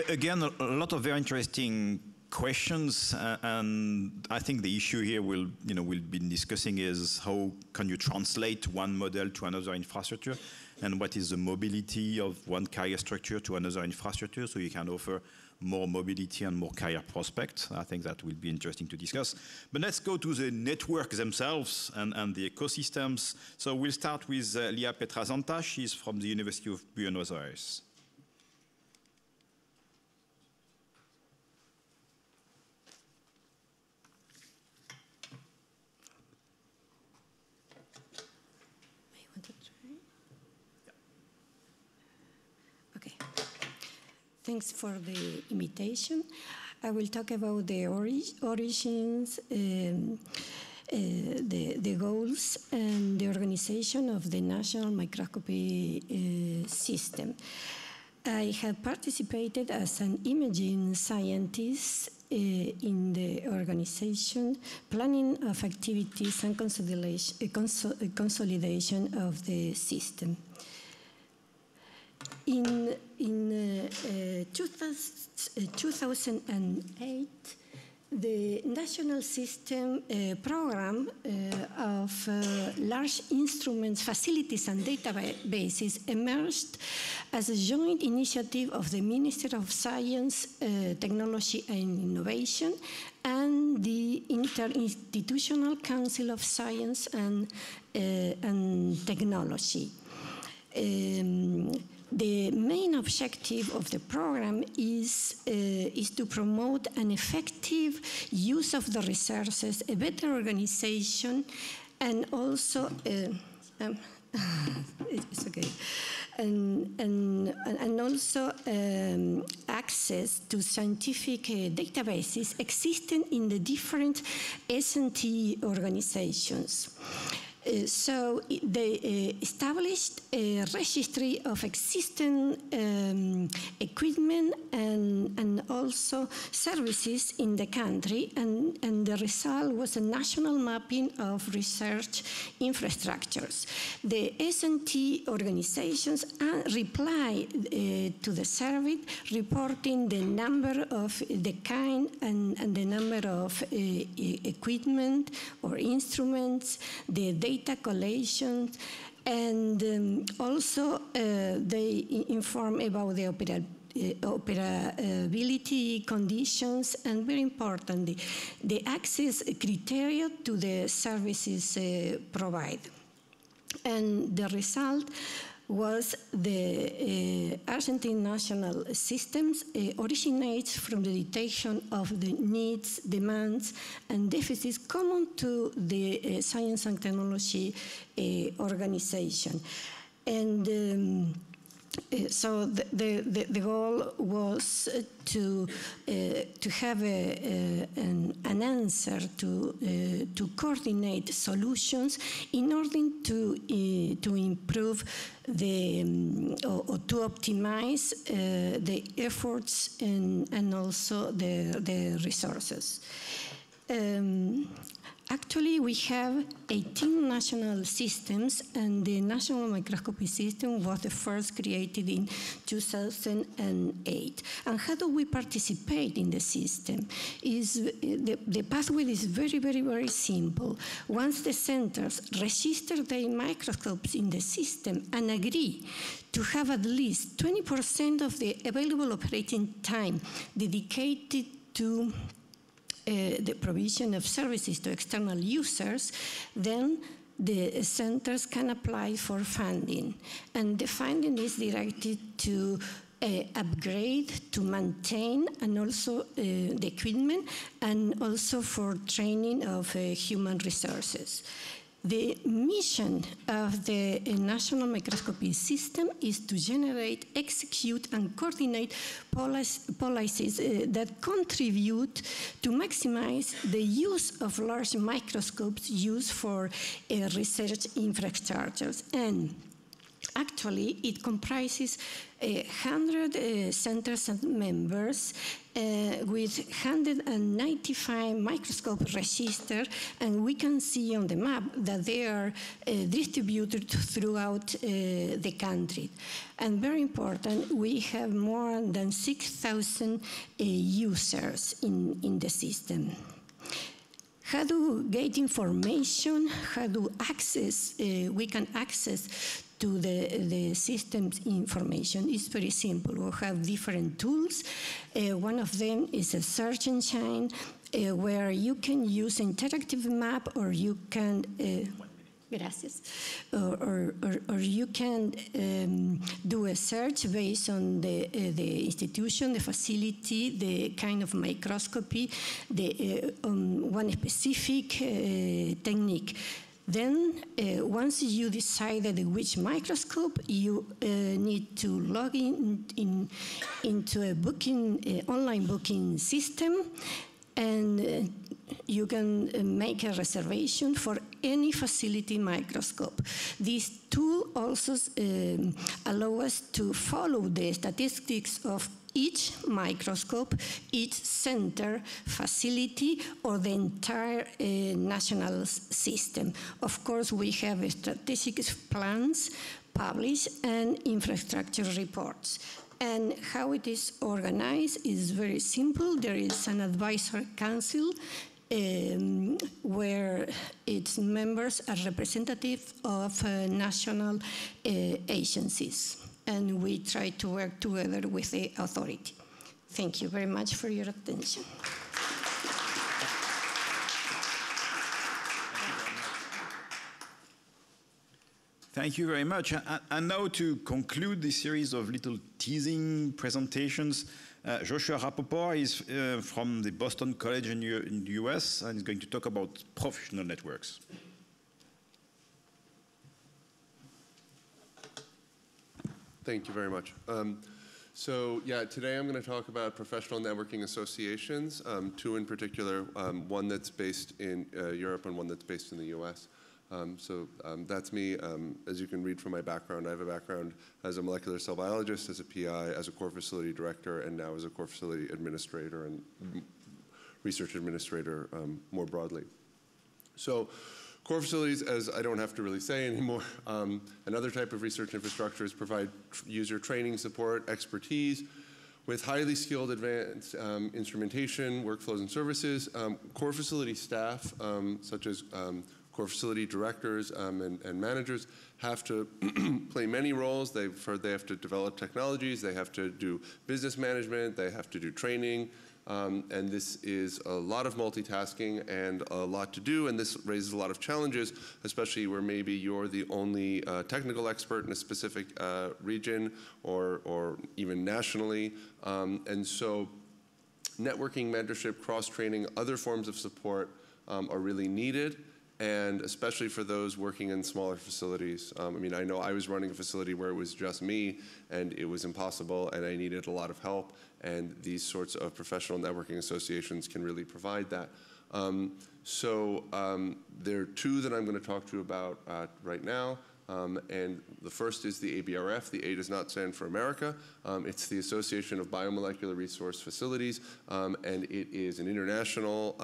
Again, a lot of very interesting questions, and I think the issue here we'll be discussing is how can you translate one model to another infrastructure, and what is the mobility of one career structure to another infrastructure, so you can offer more mobility and more career prospects. I think that will be interesting to discuss. But let's go to the networks themselves and the ecosystems. So we'll start with Lia Petrasanta. She's from the University of Buenos Aires. Thanks for the invitation. I will talk about the origins, the goals, and the organization of the National Microscopy System. I have participated as an imaging scientist in the organization, planning of activities and consolidation of the system. In 2008, the National System Program of Large Instruments, Facilities and Databases emerged as a joint initiative of the Ministry of Science, Technology and Innovation and the Interinstitutional Council of Science and Technology. The main objective of the program is to promote an effective use of the resources, a better organization, and also it's okay, and also access to scientific databases existing in the different S&T organizations. So they established a registry of existing equipment and also services in the country, and the result was a national mapping of research infrastructures. The S&T organizations reply to the survey, reporting the number of the kind and the number of equipment or instruments, the data collection, and also they inform about the operability conditions, and very importantly, the access criteria to the services provided. And the result was the Argentine national systems originates from the detection of the needs, demands, and deficits common to the science and technology organization. And so the goal was to have an answer to coordinate solutions in order to improve or to optimize the efforts and also the resources. Actually, we have 18 national systems, and the national microscopy system was the first created in 2008. And how do we participate in the system? The pathway is very, very, very simple. Once the centers register their microscopes in the system and agree to have at least 20% of the available operating time dedicated to the provision of services to external users, then the centers can apply for funding. And the funding is directed to upgrade, to maintain, and also the equipment, and also for training of human resources. The mission of the national microscopy system is to generate, execute, and coordinate policies that contribute to maximize the use of large microscopes used for research infrastructures. And actually, it comprises 100 centers and members with 195 microscopes registered, and we can see on the map that they are distributed throughout the country. And very important, we have more than 6,000 users in the system. How to get information, how to access, we can access to the system's information is very simple. We have different tools. One of them is a search engine where you can use interactive map, or you can gracias, or you can do a search based on the institution, the facility, the kind of microscopy, the one specific technique. Then, once you decided which microscope, you need to log into a booking, online booking system, and you can make a reservation for any facility microscope. This tool also allows us to follow the statistics of each microscope, each center, facility, or the entire national system. Of course, we have strategic plans published and infrastructure reports. And how it is organized is very simple. There is an advisory council where its members are representative of national agencies. And we try to work together with the authority. Thank you very much for your attention. Thank you very much. And now to conclude this series of little teasing presentations, Joshua Rapoport is from the Boston College in the US, and is going to talk about professional networks. Thank you very much. So yeah, today I'm going to talk about professional networking associations, two in particular, one that's based in Europe and one that's based in the US. That's me. As you can read from my background, I have a background as a molecular cell biologist, as a PI, as a core facility director, and now as a core facility administrator and research administrator more broadly. So core facilities, as I don't have to really say anymore, another type of research infrastructure is provide user training, support, expertise with highly skilled advanced instrumentation, workflows, and services. Core facility staff, such as core facility directors and managers, have to play many roles. They have to develop technologies, they have to do business management, they have to do training, and this is a lot of multitasking and a lot to do, and this raises a lot of challenges, especially where maybe you're the only technical expert in a specific region or even nationally. And so networking, mentorship, cross-training, other forms of support are really needed, and especially for those working in smaller facilities. I mean, I know I was running a facility where it was just me, and it was impossible, and I needed a lot of help, and these sorts of professional networking associations can really provide that. There are two that I'm going to talk to you about right now. And the first is the ABRF. The A does not stand for America. It's the Association of Biomolecular Resource Facilities, and it is an international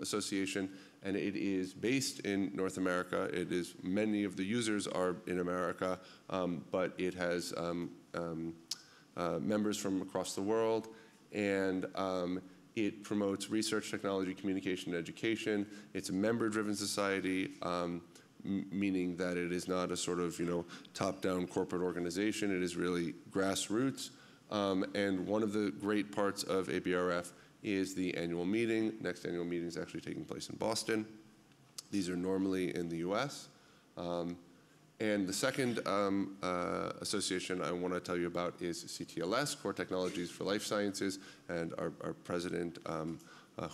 association, and it is based in North America. It is, many of the users are in America, but it has members from across the world, and it promotes research, technology, communication, and education. It's a member-driven society, meaning that it is not a sort of, top-down corporate organization. It is really grassroots. And one of the great parts of ABRF is the annual meeting. Next annual meeting is actually taking place in Boston. These are normally in the US. And the second association I want to tell you about is CTLS, Core Technologies for Life Sciences, and our president,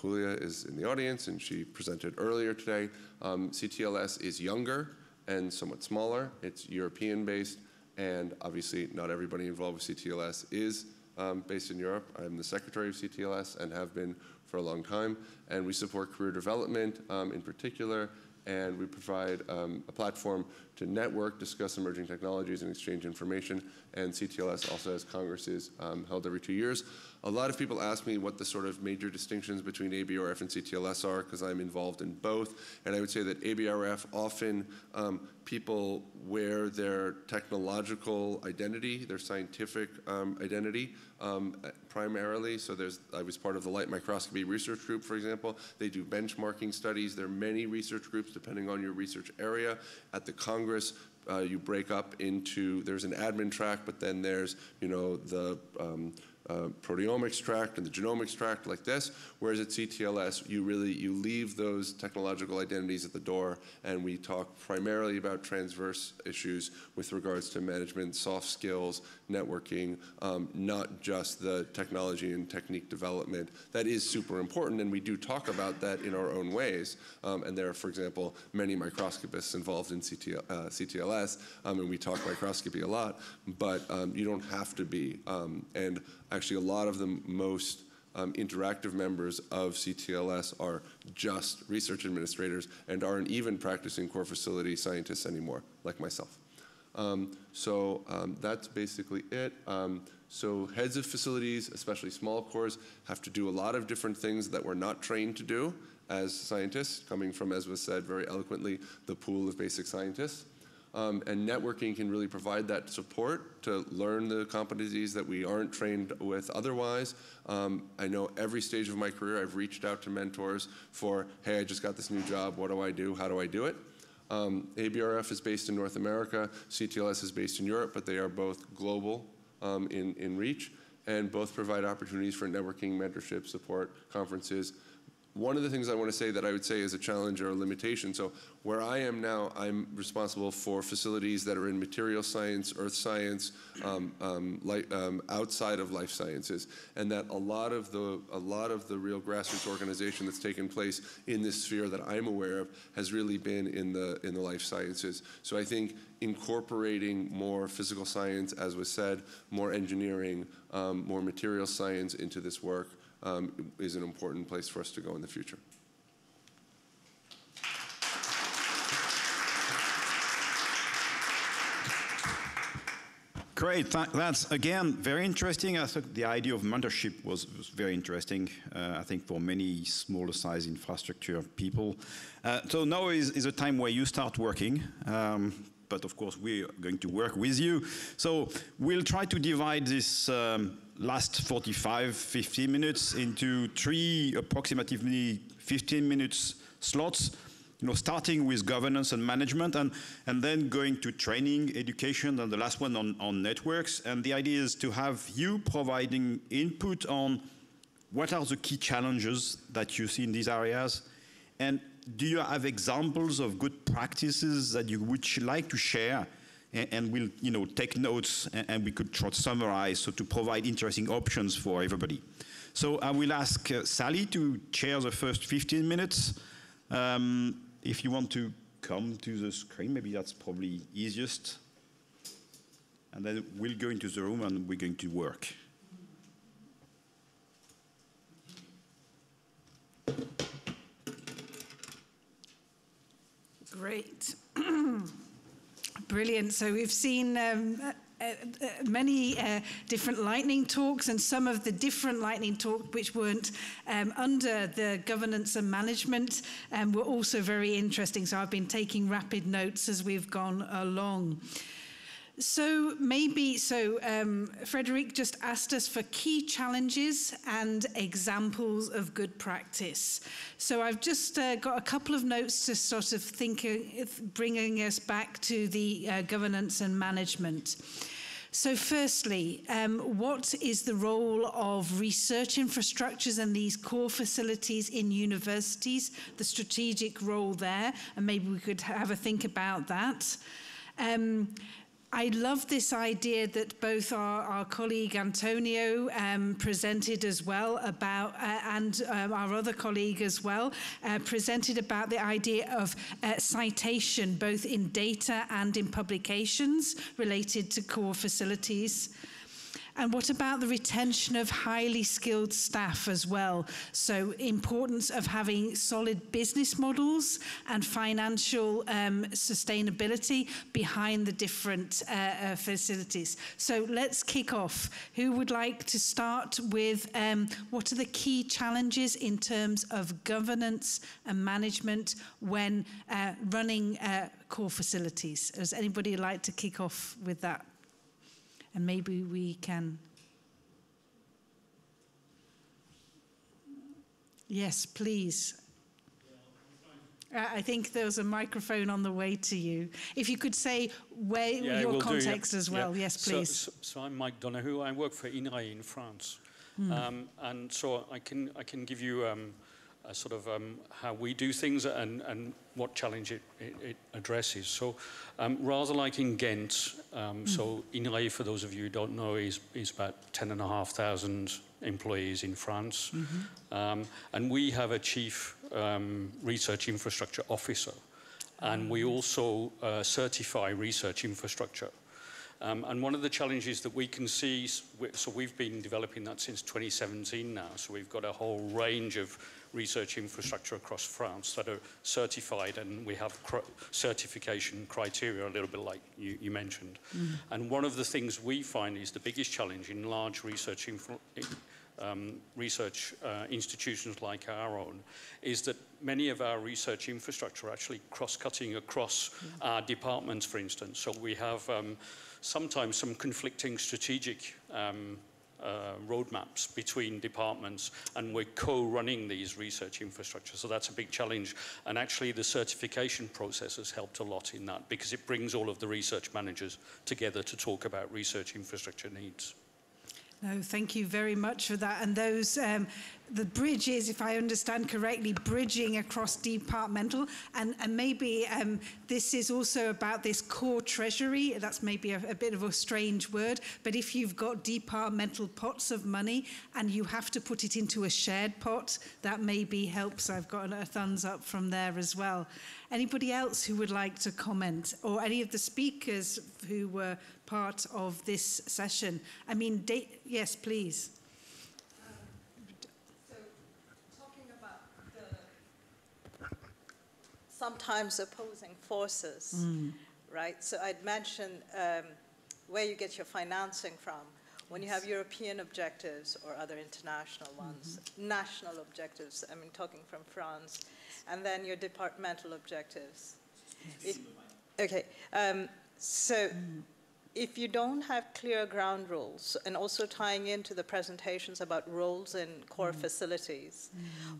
Julia, is in the audience, and she presented earlier today. CTLS is younger and somewhat smaller. It's European-based, and obviously not everybody involved with CTLS is based in Europe. I'm the secretary of CTLS and have been for a long time, and we support career development in particular, and we provide a platform to network, discuss emerging technologies, and exchange information. And CTLS also has congresses held every 2 years. A lot of people ask me what the sort of major distinctions between ABRF and CTLS are, because I'm involved in both. And I would say that ABRF, often people wear their technological identity, their scientific identity primarily. So I was part of the light microscopy research group, for example. They do benchmarking studies. There are many research groups depending on your research area. At the Congress, you break up into, there's an admin track, but then there's, the proteomics tract and the genomics tract like this, whereas at CTLS, you leave those technological identities at the door, and we talk primarily about transverse issues with regards to management, soft skills, networking, not just the technology and technique development. That is super important, and we do talk about that in our own ways. And there are, for example, many microscopists involved in CTLS, and we talk microscopy a lot, but you don't have to be. And actually, a lot of the most interactive members of CTLS are just research administrators and aren't even practicing core facility scientists anymore, like myself. That's basically it. So heads of facilities, especially small cores, have to do a lot of different things that we're not trained to do as scientists, coming from, as was said very eloquently, the pool of basic scientists. And networking can really provide that support to learn the competencies that we aren't trained with otherwise. I know every stage of my career I've reached out to mentors for, hey, I just got this new job, what do I do, how do I do it? ABRF is based in North America, CTLS is based in Europe, but they are both global in reach, and both provide opportunities for networking, mentorship, support, conferences. One of the things I want to say that I would say is a challenge or a limitation. So where I am now, I'm responsible for facilities that are in material science, earth science, outside of life sciences, and that a lot of the real grassroots organization that's taken place in this sphere that I'm aware of has really been in the life sciences. So I think incorporating more physical science, as was said, more engineering, more material science into this work is an important place for us to go in the future. Great, that's again very interesting. I thought the idea of mentorship was very interesting, I think for many smaller size infrastructure people. So now is a time where you start working, but of course we're going to work with you. So we'll try to divide this last 45-50 minutes into 3 approximately 15 minutes slots. You know, starting with governance and management, and then going to training, education, and the last one on networks. And the idea is to have you providing input on what are the key challenges that you see in these areas, and do you have examples of good practices that you would like to share, and we'll, you know, take notes, and we could try to summarize, so to provide interesting options for everybody. So I will ask Sally to chair the first 15 minutes. If you want to come to the screen, maybe that's probably easiest. And then we'll go into the room and we're going to work. Great. Brilliant. So we've seen many different lightning talks, and some of the different lightning talks which weren't under the governance and management were also very interesting. So I've been taking rapid notes as we've gone along. So Frédéric just asked us for key challenges and examples of good practice. So I've just got a couple of notes to sort of bringing us back to the governance and management. So firstly, what is the role of research infrastructures and these core facilities in universities, the strategic role there, and maybe we could have a think about that. I love this idea that both our colleague Antonio presented as well about, and our other colleague as well, presented about the idea of citation, both in data and in publications related to core facilities. And what about the retention of highly skilled staff as well? So importance of having solid business models and financial sustainability behind the different facilities. So let's kick off. Who would like to start with what are the key challenges in terms of governance and management when running core facilities? Does anybody like to kick off with that? And maybe we can. Yes, please. I think there's a microphone on the way to you. If you could say where your context as well. Yes, please. So I'm Mike Donoghue. I work for ICRI in France. And so I can give you a sort of how we do things and what challenge it addresses. So rather like in Ghent, so ICRI, for those of you who don't know, is about 10,500 employees in France. And we have a chief research infrastructure officer. And we also certify research infrastructure. And one of the challenges that we can see, so we've been developing that since 2017 now, so we've got a whole range of research infrastructure across France that are certified, and we have certification criteria, a little bit like you mentioned. And one of the things we find is the biggest challenge in large research institutions like our own is that many of our research infrastructure are actually cross-cutting across our departments, for instance. So we have sometimes some conflicting strategic roadmaps between departments, and we're co-running these research infrastructures. So that's a big challenge. And actually the certification process has helped a lot in that, because it brings all of the research managers together to talk about research infrastructure needs. No, thank you very much for that. And those, the bridge is, if I understand correctly, bridging across departmental, and maybe this is also about this core treasury. That's maybe a bit of a strange word, but if you've got departmental pots of money and you have to put it into a shared pot, that maybe helps. I've got a thumbs up from there as well. Anybody else who would like to comment, or any of the speakers who were part of this session? I mean, yes, please. So, talking about the sometimes opposing forces, right? So I'd mentioned where you get your financing from. When you have European objectives or other international ones, national objectives, I mean, talking from France, and then your departmental objectives. Okay, so if you don't have clear ground rules, and also tying into the presentations about roles in core facilities,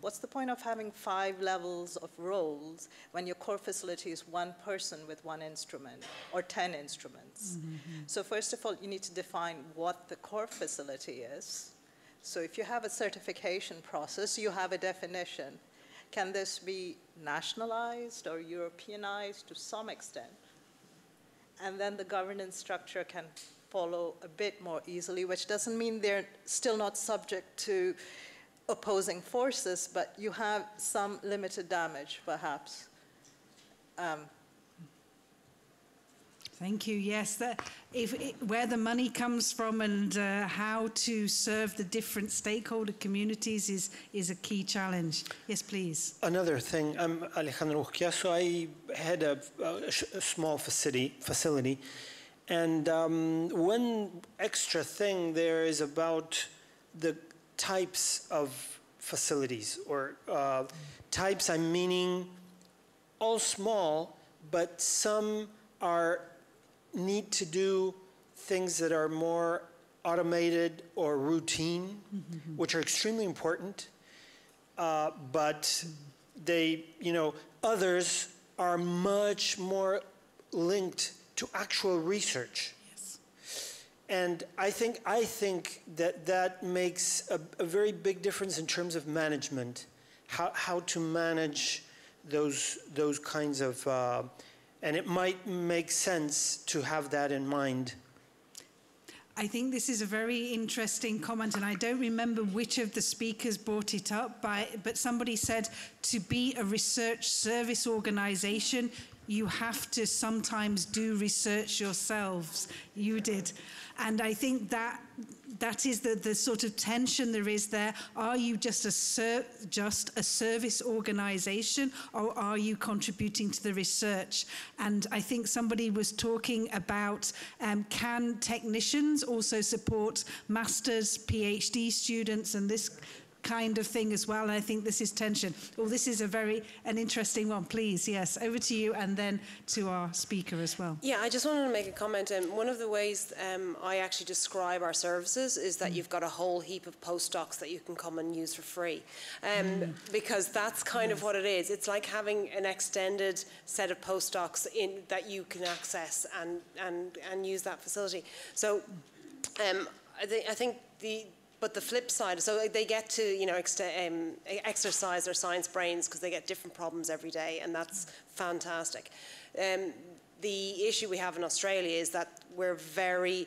what's the point of having 5 levels of roles when your core facility is 1 person with 1 instrument or 10 instruments? So first of all, you need to define what the core facility is. So if you have a certification process, you have a definition. Can this be nationalized or Europeanized to some extent? And then the governance structure can follow a bit more easily, which doesn't mean they're still not subject to opposing forces, but you have some limited damage, perhaps. Thank you. Yes, where the money comes from and how to serve the different stakeholder communities is a key challenge. Yes, please. Another thing, I'm Alejandro Urquia, so I had a small facility, and one extra thing there is about the types of facilities, or types, I'm meaning all small, but some need to do things that are more automated or routine, which are extremely important, but they, others are much more linked to actual research. Yes. And I think that makes a very big difference in terms of management, how to manage those kinds of and it might make sense to have that in mind. I think this is a very interesting comment, and I don't remember which of the speakers brought it up, but somebody said to be a research service organization, you have to sometimes do research yourselves. You did. And I think that is the sort of tension there is there. Are you just a service organization, or are you contributing to the research? And I think somebody was talking about can technicians also support masters, PhD students, and this kind of thing as well. And I think this is tension. Well, this is an interesting one. Please, yes, over to you, and then to our speaker as well. Yeah, I just wanted to make a comment. One of the ways I actually describe our services is that you've got a whole heap of postdocs that you can come and use for free, because that's kind of what it is. It's like having an extended set of postdocs that you can access and use that facility. So I think but the flip side, so they get to exercise their science brains because they get different problems every day, and that's fantastic. The issue we have in Australia is that we're very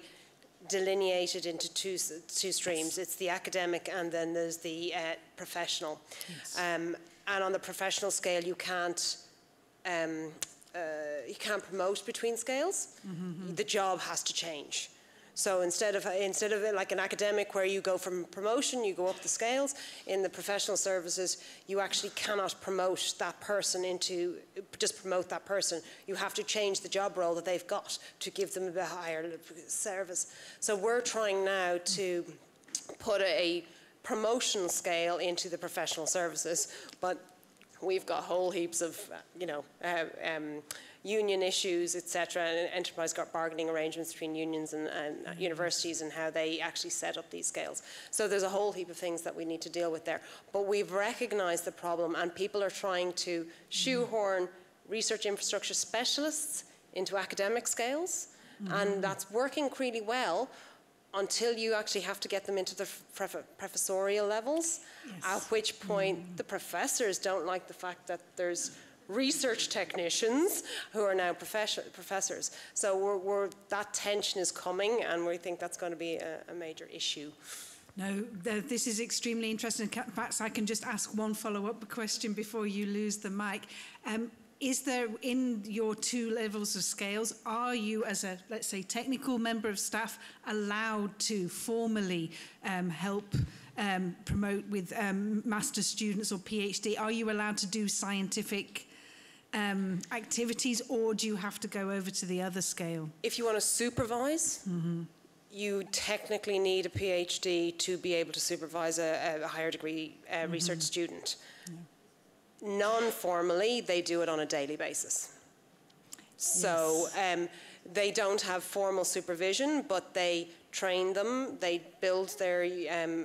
delineated into two streams. It's the academic, and then there's the professional. Yes. And on the professional scale, you can't promote between scales. The job has to change. So instead of like an academic where you go from promotion, you go up the scales, in the professional services, you actually cannot promote that person just promote that person. You have to change the job role that they've got to give them a higher service. So we're trying now to put a promotion scale into the professional services, but we've got whole heaps of, union issues, etc., and enterprise bargaining arrangements between unions and universities, and how they actually set up these scales. So there's a whole heap of things that we need to deal with there. But we've recognized the problem, and people are trying to shoehorn research infrastructure specialists into academic scales, and that's working really well until you actually have to get them into the professorial levels, at which point the professors don't like the fact that there's research technicians who are now professors. So that tension is coming, and we think that's going to be a major issue. No, this is extremely interesting. Perhaps I can just ask one follow-up question before you lose the mic. Is there, in your 2 levels of scales, are you as a, let's say, technical member of staff allowed to formally help promote with master's students or PhD? Are you allowed to do scientific activities, or do you have to go over to the other scale? If you want to supervise, you technically need a PhD to be able to supervise a higher degree research student. Non-formally, they do it on a daily basis. So they don't have formal supervision, but they train them, they build their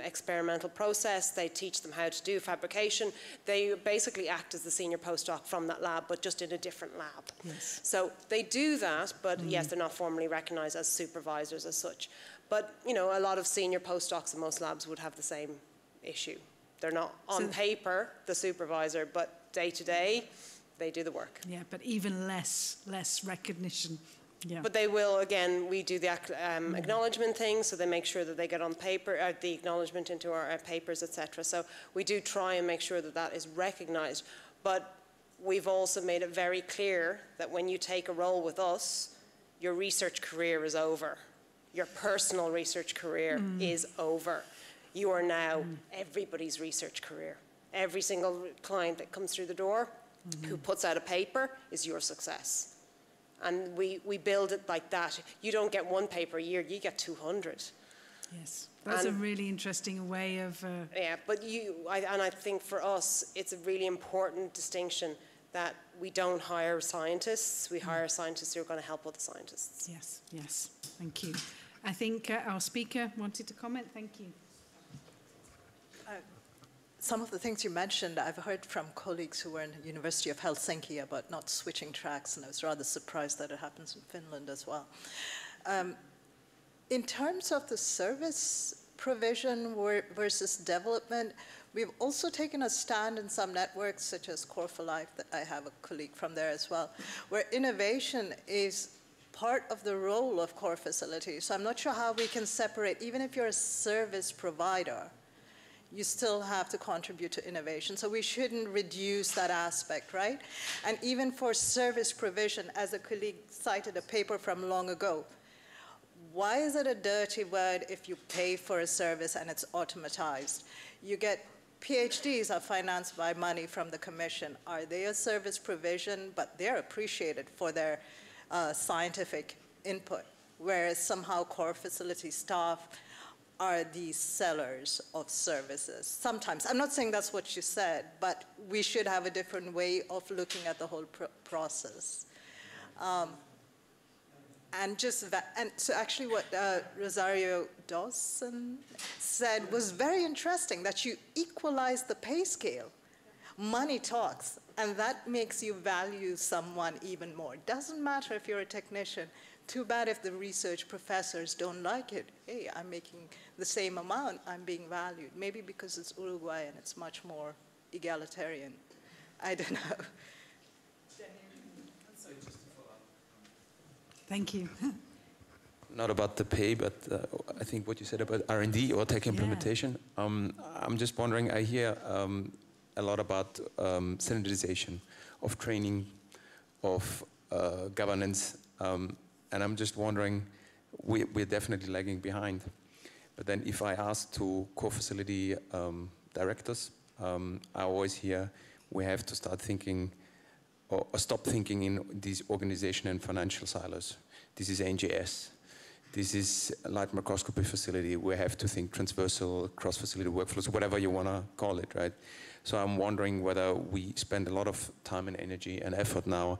experimental process, they teach them how to do fabrication. They basically act as the senior postdoc from that lab, but just in a different lab. Yes. So they do that, but yes, they're not formally recognized as supervisors as such. But, you know, a lot of senior postdocs in most labs would have the same issue. They're not on paper the supervisor, but day to day, they do the work. Yeah, but even less recognition. Yeah. But they will, again, we do the acknowledgement thing, so they make sure that they get on paper, the acknowledgement into our papers, etc. So we do try and make sure that that is recognized. But we've also made it very clear that when you take a role with us, your research career is over. Your personal research career is over. You are now everybody's research career. Every single client that comes through the door who puts out a paper is your success. And we build it like that. You don't get one paper a year, you get 200. Yes, that's a really interesting way of... Yeah, but I think for us, it's a really important distinction that we don't hire scientists, we hire scientists who are going to help other scientists. Yes, yes, thank you. I think our speaker wanted to comment, thank you. Some of the things you mentioned, I've heard from colleagues who were in the University of Helsinki about not switching tracks, and I was rather surprised that it happens in Finland as well. In terms of the service provision versus development, we've also taken a stand in some networks, such as Core for Life, that I have a colleague from there as well, where innovation is part of the role of core facilities. So I'm not sure how we can separate, even if you're a service provider, you still have to contribute to innovation. So we shouldn't reduce that aspect, right? And even for service provision, as a colleague cited a paper from long ago, why is it a dirty word if you pay for a service and it's automatized? You get PhDs are financed by money from the commission. Are they a service provision? But they're appreciated for their scientific input, whereas somehow core facility staff are the sellers of services. Sometimes, I'm not saying that's what you said, but we should have a different way of looking at the whole process. And so actually what Rosario Dawson said was very interesting, that you equalize the pay scale. Money talks, and that makes you value someone even more. Doesn't matter if you're a technician. Too bad if the research professors don't like it. Hey, I'm making the same amount, I'm being valued. Maybe because it's Uruguay and it's much more egalitarian. I don't know. Thank you. Not about the pay, but I think what you said about R&D or tech implementation. I'm just wondering, I hear a lot about standardization of training, of governance, and I'm just wondering, we're definitely lagging behind. But then if I ask to core facility directors, I always hear we have to start thinking or stop thinking in these organization and financial silos. This is NGS. This is a light microscopy facility. We have to think transversal, cross-facility workflows, whatever you want to call it, right? So I'm wondering whether we spend a lot of time and energy and effort now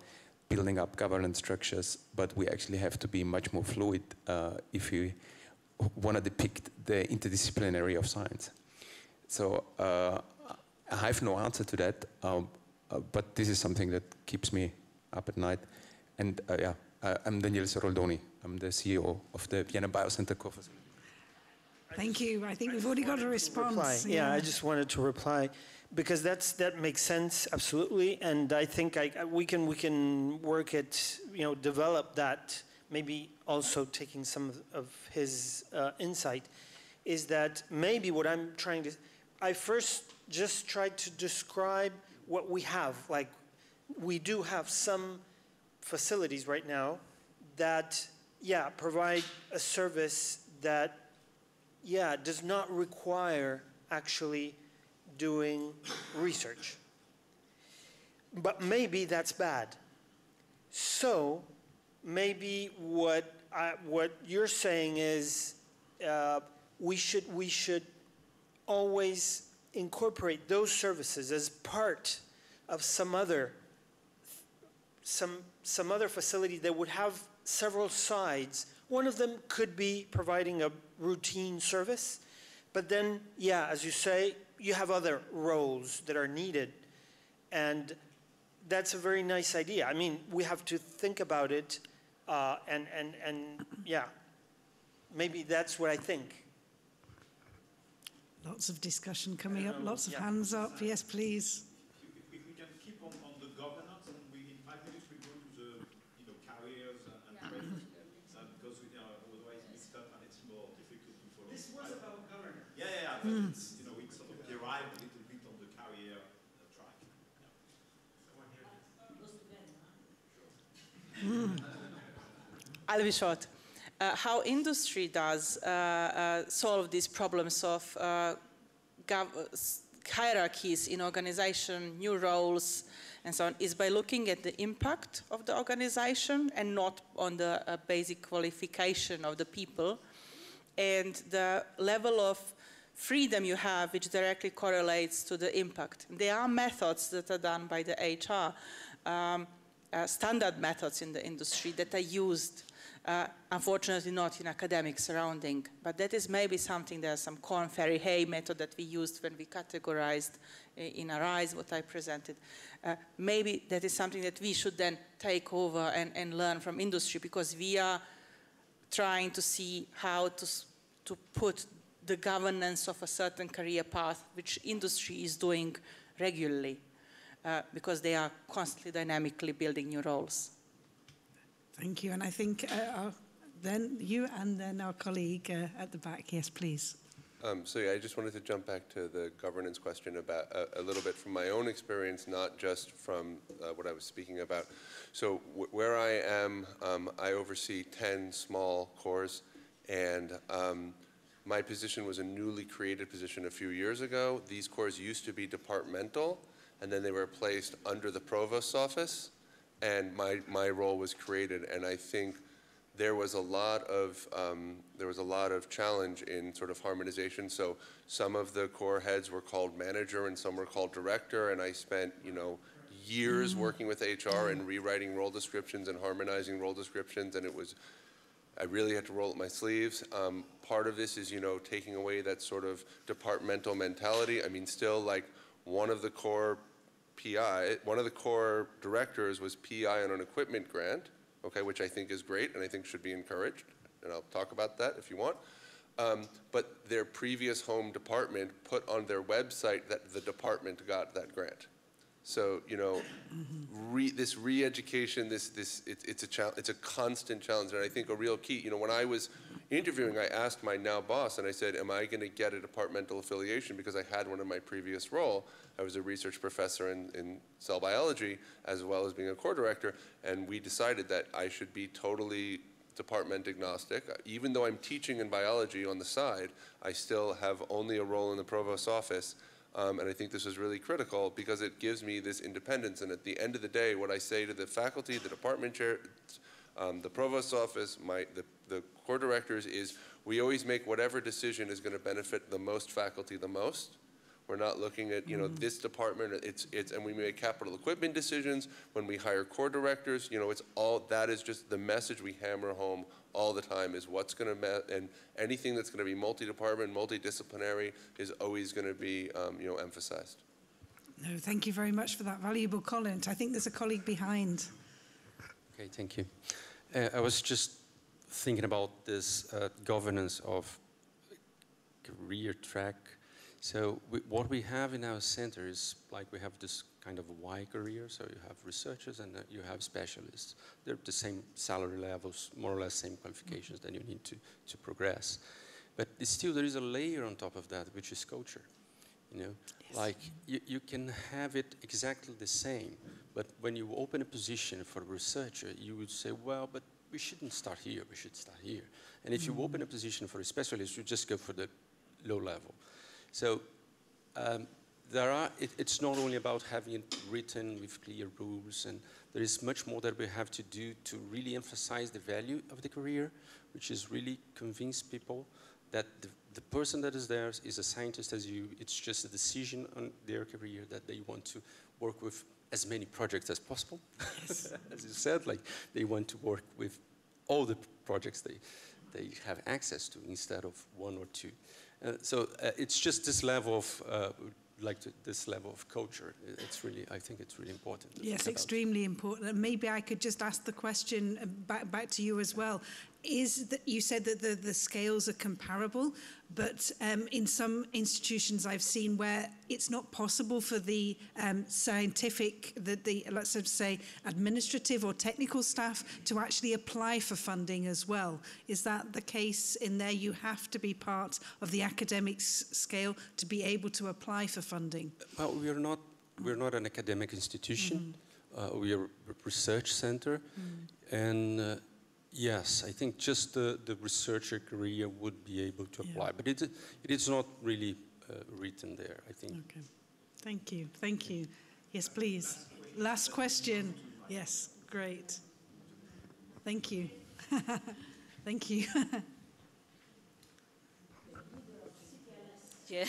building up governance structures, but we actually have to be much more fluid if we want to depict the interdisciplinary of science. So I have no answer to that, but this is something that keeps me up at night. And I'm Daniele Seroldoni. I'm the CEO of the Vienna Biocenter Core Facility. Thank you. I think we've already got a response. Yeah, I just wanted to reply because that makes sense absolutely, and I think we can work at develop that. Maybe also taking some of his insight is that maybe what I'm trying to. I first just tried to describe what we have. Like we do have some facilities right now that provide a service that does not require actually doing research. but maybe that's bad. So maybe what you're saying is we should always incorporate those services as part of some other facility that would have several sides. One of them could be providing a routine service, but then, yeah, as you say, you have other roles that are needed. And that's a very nice idea. I mean, we have to think about it, and yeah, maybe that's what I think. Lots of discussion coming up, lots of hands up. Yes, please. If we can keep on the governance, and in 5 minutes we go to the careers and training, because otherwise we stop and it's more difficult to follow. This was about governance. Yeah, but it's, we sort of derive a little bit on the career track. I'll be short. How industry does solve these problems of hierarchies in organization, new roles, and so on, is by looking at the impact of the organization and not on the basic qualification of the people, and the level of freedom you have, which directly correlates to the impact. There are methods that are done by the HR, standard methods in the industry that are used. Unfortunately not in academic surrounding, but that is maybe something. There's some Korn Ferry Hay method that we used when we categorized in ARISE what I presented. Maybe that is something that we should then take over and learn from industry, because we are trying to see how to put the governance of a certain career path, which industry is doing regularly, because they are constantly dynamically building new roles. Thank you, and I think then you and then our colleague at the back. Yes, please. So yeah, I just wanted to jump back to the governance question about a little bit from my own experience, not just from what I was speaking about. So where I am, I oversee 10 small cores, and my position was a newly created position a few years ago. These cores used to be departmental, and then they were placed under the provost's office. And my role was created, and I think there was a lot of challenge in sort of harmonization. So some of the core heads were called manager, and some were called director. And I spent years working with HR and rewriting role descriptions and harmonizing role descriptions, and I really had to roll up my sleeves. Part of this is taking away that sort of departmental mentality. I mean, still like one of the core directors was PI on an equipment grant, okay, which I think is great and I think should be encouraged, and I'll talk about that if you want. But their previous home department put on their website that the department got that grant. So this re-education, it's a constant challenge, and I think a real key. When I was interviewing, I asked my now boss, and I said, "Am I going to get a departmental affiliation?" Because I had one in my previous role. I was a research professor in cell biology, as well as being a core director, and we decided that I should be totally department agnostic. Even though I'm teaching in biology on the side, I still have only a role in the provost's office. And I think this is really critical because it gives me this independence. And at the end of the day, what I say to the faculty, the department chair, the provost's office, the core directors is, we always make whatever decision is going to benefit the most faculty the most. We're not looking at this department. And we make capital equipment decisions when we hire core directors. It's all that is just the message we hammer home all the time is what's going to and anything that's going to be multi-department, multidisciplinary is always going to be emphasized. No, thank you very much for that valuable comment. I think there's a colleague behind. Okay, thank you. I was just thinking about this governance of career track. So what we have in our center is like we have this kind of Y career. So you have researchers and you have specialists. They're the same salary levels, more or less same qualifications that you need to progress. But still there is a layer on top of that, which is culture. Yes. Like you can have it exactly the same, but when you open a position for a researcher, you would say, well, but we shouldn't start here, we should start here. And if you open a position for a specialist, you just go for the low level. So it's not only about having it written with clear rules, and there is much more that we have to do to really emphasize the value of the career, which is really convince people that the person that is there is a scientist as you. It's just a decision on their career that they want to work with as many projects as possible. Yes. As you said, like they want to work with all the projects they have access to instead of one or two. So it's just this level of this level of culture. It's really, I think it's really important. Yes, extremely important. And maybe I could just ask the question back to you as well. Is that you said that the scales are comparable, but in some institutions I've seen where it's not possible for the scientific, let's say administrative or technical staff to actually apply for funding as well. Is that the case in there? You have to be part of the academic scale to be able to apply for funding. Well, we're not an academic institution. Mm-hmm. We are a research center, and yes, I think just the researcher career would be able to apply, but it is not really written there, I think. Okay, thank you, thank you. Yes, please. Last question. Yes, great. Thank you. Thank you. Yeah.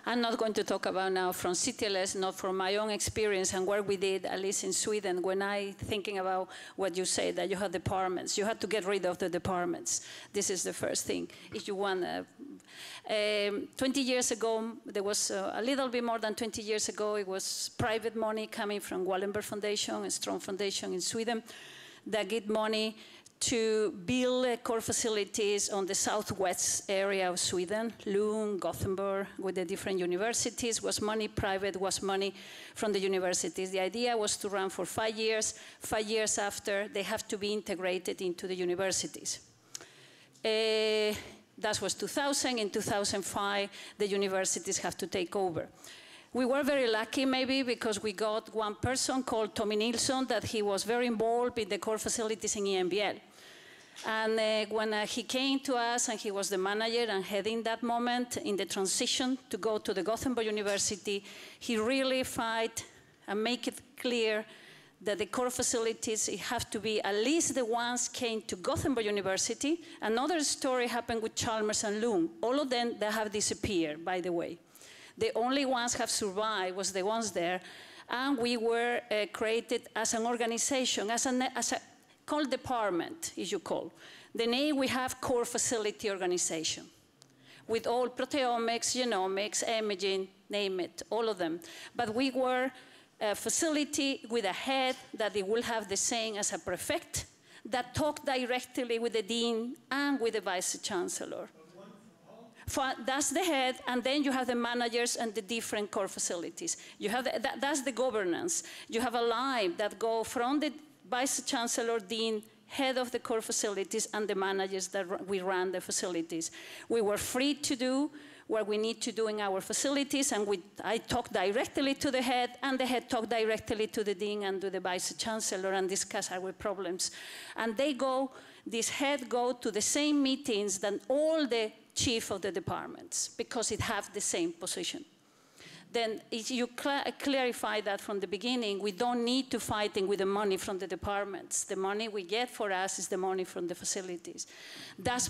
I'm not going to talk about now from CTLS, not from my own experience and work we did, at least in Sweden, when I thinking about what you say, that you have departments. You have to get rid of the departments. This is the first thing. If you want, 20 years ago, there was a little bit more than 20 years ago, it was private money coming from Wallenberg Foundation, a strong foundation in Sweden, that get money to build core facilities on the southwest area of Sweden, Lund, Gothenburg, with the different universities. Was money private, was money from the universities. The idea was to run for 5 years. 5 years after, they have to be integrated into the universities. That was 2000. In 2005, the universities have to take over. We were very lucky, maybe, because we got one person called Tommy Nilsson, that he was very involved in the core facilities in EMBL. And when he came to us, and he was the manager and heading that moment in the transition to go to the Gothenburg University, he really fight and make it clear that the core facilities have to be at least the ones came to Gothenburg University. Another story happened with Chalmers and Lund. All of them, they have disappeared, by the way. The only ones have survived was the ones there, and we were created as an organization, as a called department, if you call. The name we have core facility organization, with all proteomics, genomics, imaging, name it, all of them. But we were a facility with a head that it will have the same as a prefect, that talked directly with the dean and with the vice chancellor. That's the head, and then you have the managers and the different core facilities. You have that's the governance. You have a line that go from the vice chancellor, dean, head of the core facilities, and the managers that we run the facilities. We were free to do what we need to do in our facilities, and I talk directly to the head, and the head talk directly to the dean and to the vice chancellor and discuss our problems. And this head go to the same meetings than all the chief of the departments, because it have the same position. Then if you clarify that from the beginning, we don't need to fighting with the money from the departments. The money we get for us is the money from the facilities. That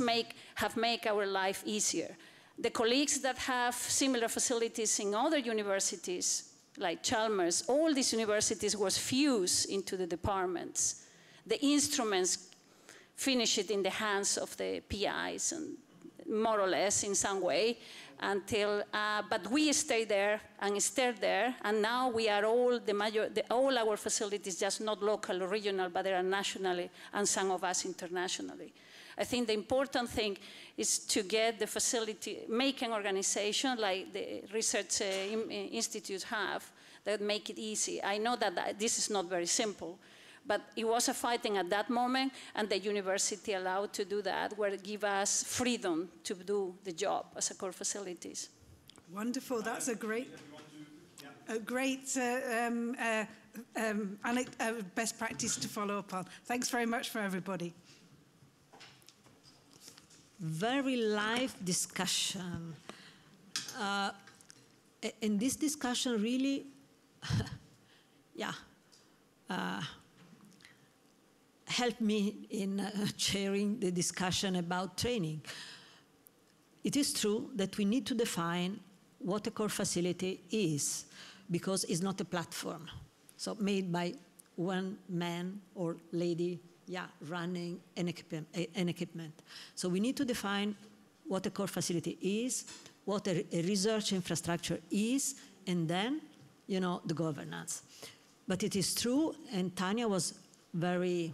have made our life easier. The colleagues that have similar facilities in other universities, like Chalmers, all these universities was fused into the departments. The instruments finish it in the hands of the PIs, and more or less in some way, until, but we stay there and stayed there, and now we are all all our facilities, just not local or regional, but they are nationally, and some of us internationally. I think the important thing is to get the facility, make an organization like the research institutes have, that make it easy. I know that this is not very simple, but it was a fighting at that moment, and the university allowed to do that, where it give us freedom to do the job as a core facilities. Wonderful, that's a great best practice to follow up on. Thanks very much for everybody. Very live discussion. and this discussion really, helped me in chairing the discussion about training. It is true that we need to define what a core facility is, because it's not a platform, so made by one man or lady running an equipment. So we need to define what a core facility is, what a research infrastructure is, and then, the governance. But it is true, and Tanja was very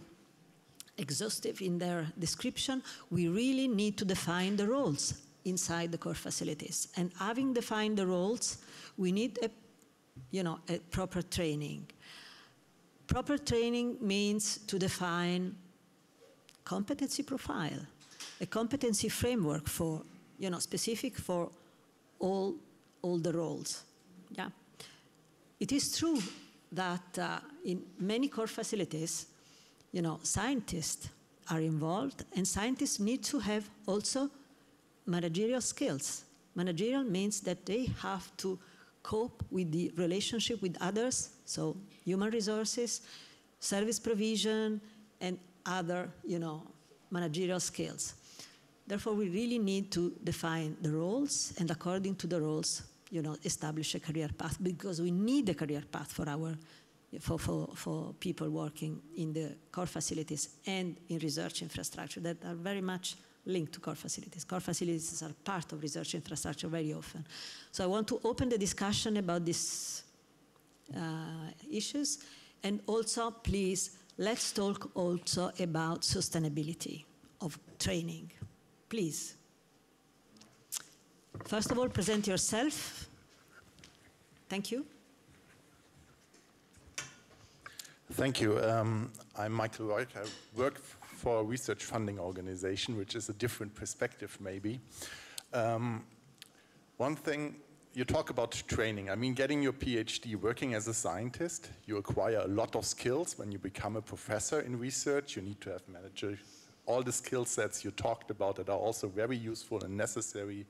exhaustive in their description, we really need to define the roles inside the core facilities. And having defined the roles, we need a proper training. Proper training means to define competency profile, a competency framework for, specific for all the roles. Yeah. It is true that in many core facilities, scientists are involved, and scientists need to have also managerial skills. Managerial means that they have to cope with the relationship with others, so human resources, service provision, and other, managerial skills. Therefore, we really need to define the roles, and according to the roles, establish a career path, because we need a career path for our for people working in the core facilities and in research infrastructure that are very much linked to core facilities. Core facilities are part of research infrastructure very often. So I want to open the discussion about these issues, and also, please, let's talk also about sustainability of training. Please. First of all, present yourself. Thank you. Thank you. I'm Michael Roig. I work for a research funding organization, which is a different perspective, maybe. One thing, you talk about training. I mean, getting your PhD, working as a scientist, you acquire a lot of skills. When you become a professor in research, you need to have manager. All the skill sets you talked about that are also very useful and necessary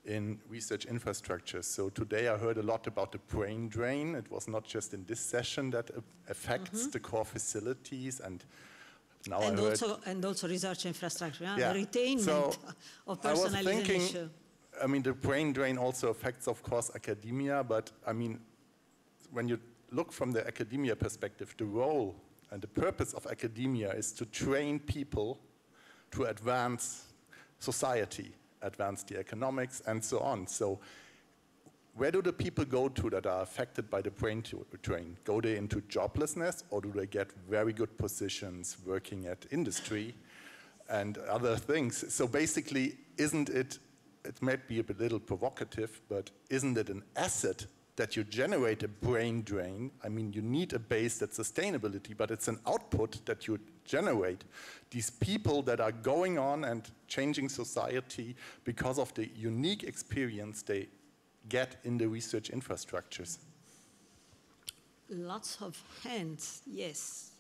in research infrastructure. So today I heard a lot about the brain drain. It was not just in this session that affects the core facilities, and now and I heard... And also research infrastructure, the retainment of personnel is an issue. I mean, the brain drain also affects, of course, academia, but I mean, when you look from the academia perspective, the role and the purpose of academia is to train people to advance society, advance the economics, and so on. So where do the people go to that are affected by the brain drain? Go they into joblessness, or do they get very good positions working at industry and other things? So basically, isn't it, it might be a little provocative, but isn't it an asset that you generate a brain drain? I mean, you need a base that's sustainability, but it's an output that you generate. These people that are going on and changing society because of the unique experience they get in the research infrastructures. Lots of hands, yes.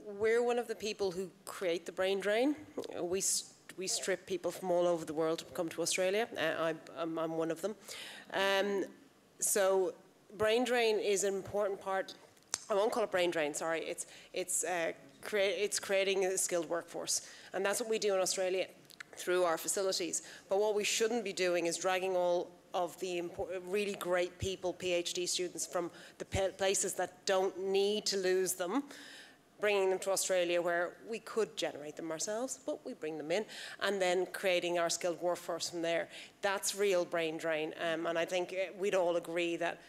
We're one of the people who create the brain drain. We strip people from all over the world to come to Australia. I'm one of them. So brain drain is an important part. I won't call it brain drain, sorry. It's creating a skilled workforce. And that's what we do in Australia through our facilities. But what we shouldn't be doing is dragging all of the really great people, PhD students, from the places that don't need to lose them, bringing them to Australia where we could generate them ourselves, but we bring them in, and then creating our skilled workforce from there. That's real brain drain. And I think we'd all agree that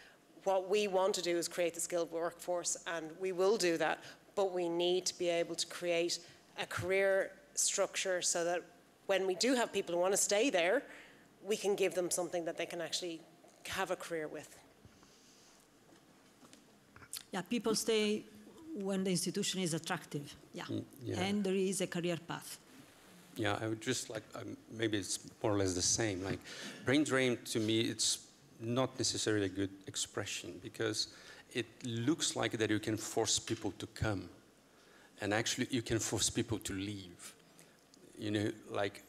what we want to do is create the skilled workforce, and we will do that, but we need to be able to create a career structure so that when we do have people who want to stay there, we can give them something that they can actually have a career with. Yeah, people stay when the institution is attractive, and there is a career path. Yeah, I would just like, maybe it's more or less the same. Like, brain drain, to me, it's not necessarily a good expression, because it looks like that you can force people to come, and actually you can force people to leave. you know, like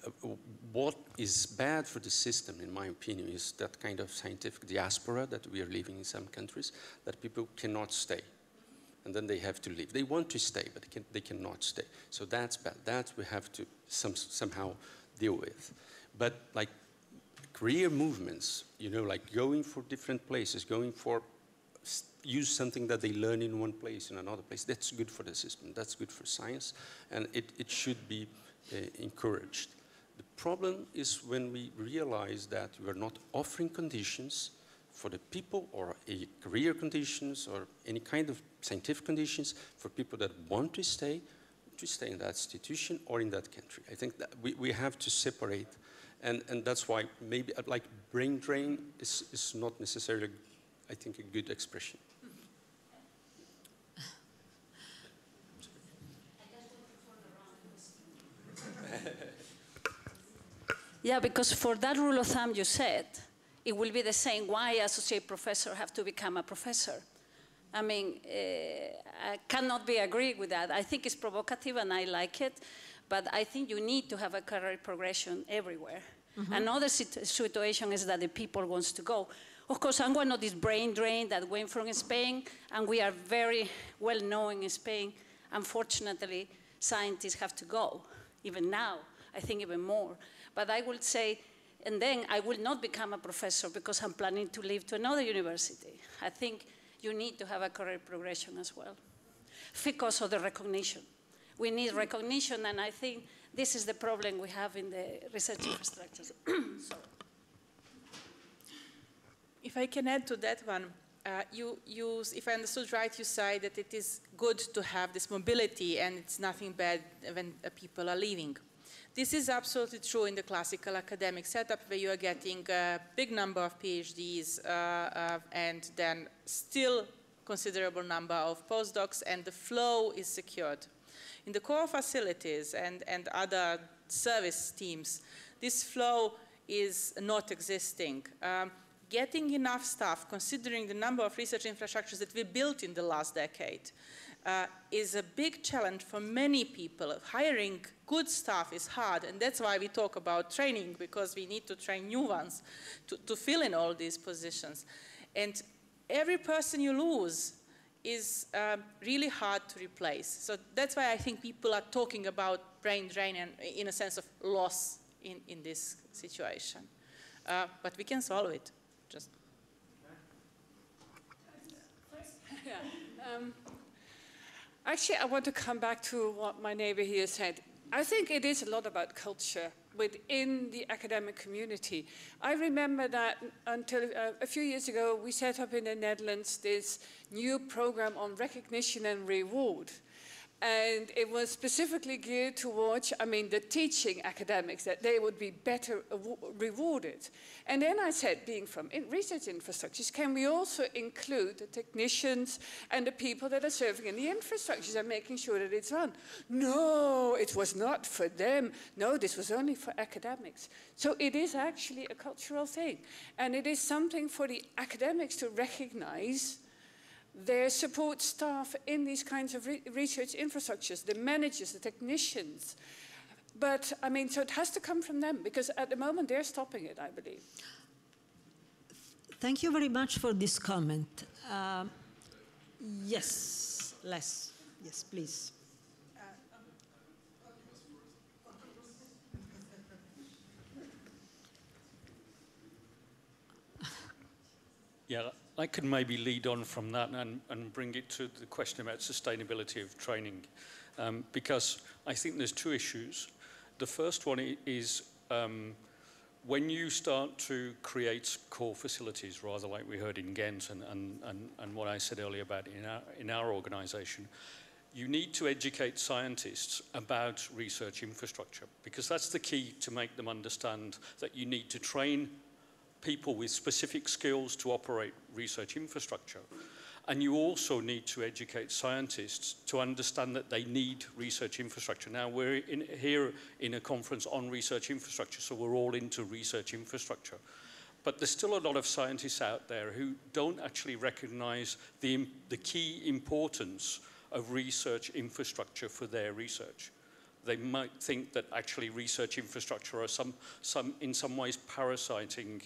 what is bad for the system, in my opinion, is that kind of scientific diaspora that we are living in some countries, that people cannot stay. And then they have to leave. They want to stay, but they cannot stay. So that's bad. That we have to somehow deal with. But like career movements, you know, like going for different places, going for use something that they learn in one place in another place. That's good for the system. That's good for science, and it should be encouraged. The problem is when we realize that we are not offering conditions for the people, or career conditions, or any kind of scientific conditions for people that want to stay in that institution or in that country. I think that we have to separate, and that's why maybe like brain drain is not necessarily, I think, a good expression. Yeah, because for that rule of thumb you said, it will be the same. Why associate professor have to become a professor? I mean, I cannot be agreed with that. I think it's provocative and I like it, but I think you need to have a career progression everywhere. Mm-hmm. Another situation is that the people wants to go. Of course, I'm one of this brain drain that went from Spain, and we are very well known in Spain. Unfortunately, scientists have to go, even now, I think even more. But I would say, and then I will not become a professor because I'm planning to leave to another university. I think you need to have a career progression as well, because of the recognition. We need recognition, and I think this is the problem we have in the research infrastructures. Sorry. If I can add to that one, if I understood right, you say that it is good to have this mobility and it's nothing bad when people are leaving. This is absolutely true in the classical academic setup, where you are getting a big number of PhDs and then still considerable number of postdocs, and the flow is secured. In the core facilities and other service teams, this flow is not existing. Getting enough staff, considering the number of research infrastructures that we built in the last decade, is a big challenge for many people. Hiring good staff is hard, and that's why we talk about training, because we need to train new ones to fill in all these positions. And every person you lose is really hard to replace. So that's why I think people are talking about brain drain and in a sense of loss in this situation. But we can solve it. Just. Yeah. Actually, I want to come back to what my neighbor here said. I think it is a lot about culture within the academic community. I remember that until a few years ago, we set up in the Netherlands this new program on recognition and reward. And it was specifically geared towards, the teaching academics, that they would be better rewarded. And then I said, being from research infrastructures, can we also include the technicians and the people that are serving in the infrastructures and making sure that it's run? No, it was not for them. No, this was only for academics. So it is actually a cultural thing. And it is something for the academics to recognize their support staff in these kinds of research infrastructures, the managers, the technicians. But, so it has to come from them, because at the moment they're stopping it, I believe. Thank you very much for this comment. Yes, Les. Yes, please. Yeah, I could maybe lead on from that and bring it to the question about sustainability of training, because I think there's two issues. The first one is when you start to create core facilities, rather like we heard in Ghent and what I said earlier about in our organization, you need to educate scientists about research infrastructure, because that's the key to make them understand that you need to train people with specific skills to operate research infrastructure. And you also need to educate scientists to understand that they need research infrastructure. Now, we're here in a conference on research infrastructure, so we're all into research infrastructure. But there's still a lot of scientists out there who don't actually recognize the key importance of research infrastructure for their research. they might think that actually research infrastructure are in some ways parasiting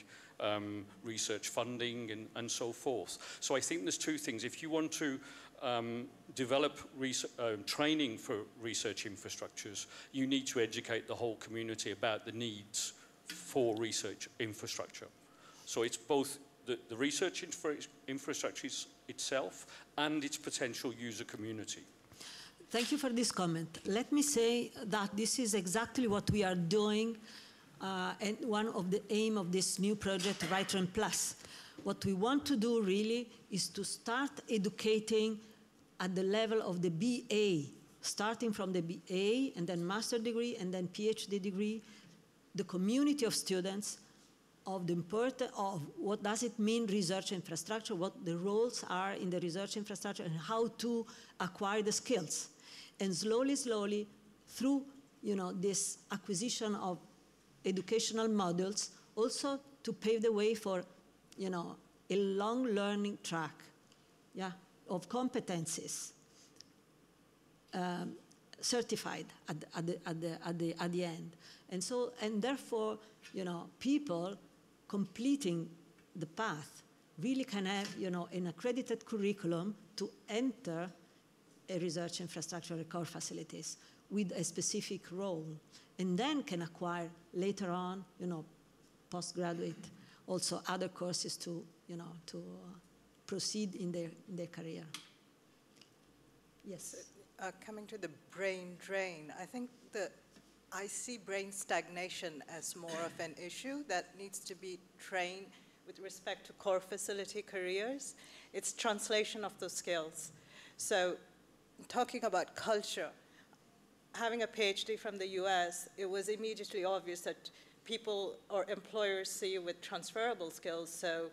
research funding and so forth. So I think there's two things. If you want to develop training for research infrastructures, you need to educate the whole community about the needs for research infrastructure. So it's both the research infrastructure itself and its potential user community. Thank you for this comment. Let me say that this is exactly what we are doing, and one of the aim of this new project, RItrainPlus. What we want to do really is to start educating at the level of the BA, starting from the BA and then master degree and then PhD degree, the community of students, of the importance of what does it mean research infrastructure, what the roles are in the research infrastructure, and how to acquire the skills. And slowly, slowly, through this acquisition of educational modules, also to pave the way for a long learning track, of competencies certified at the end. And therefore, people completing the path really can have, an accredited curriculum to enter a research infrastructure or core facilities with a specific role, and then can acquire later on, postgraduate, also other courses to, proceed in their career. Yes. Coming to the brain drain, I think I see brain stagnation as more of an issue that needs to be trained with respect to core facility careers. It's translation of those skills. So talking about culture, having a PhD from the US, it was immediately obvious that people or employers see you with transferable skills. So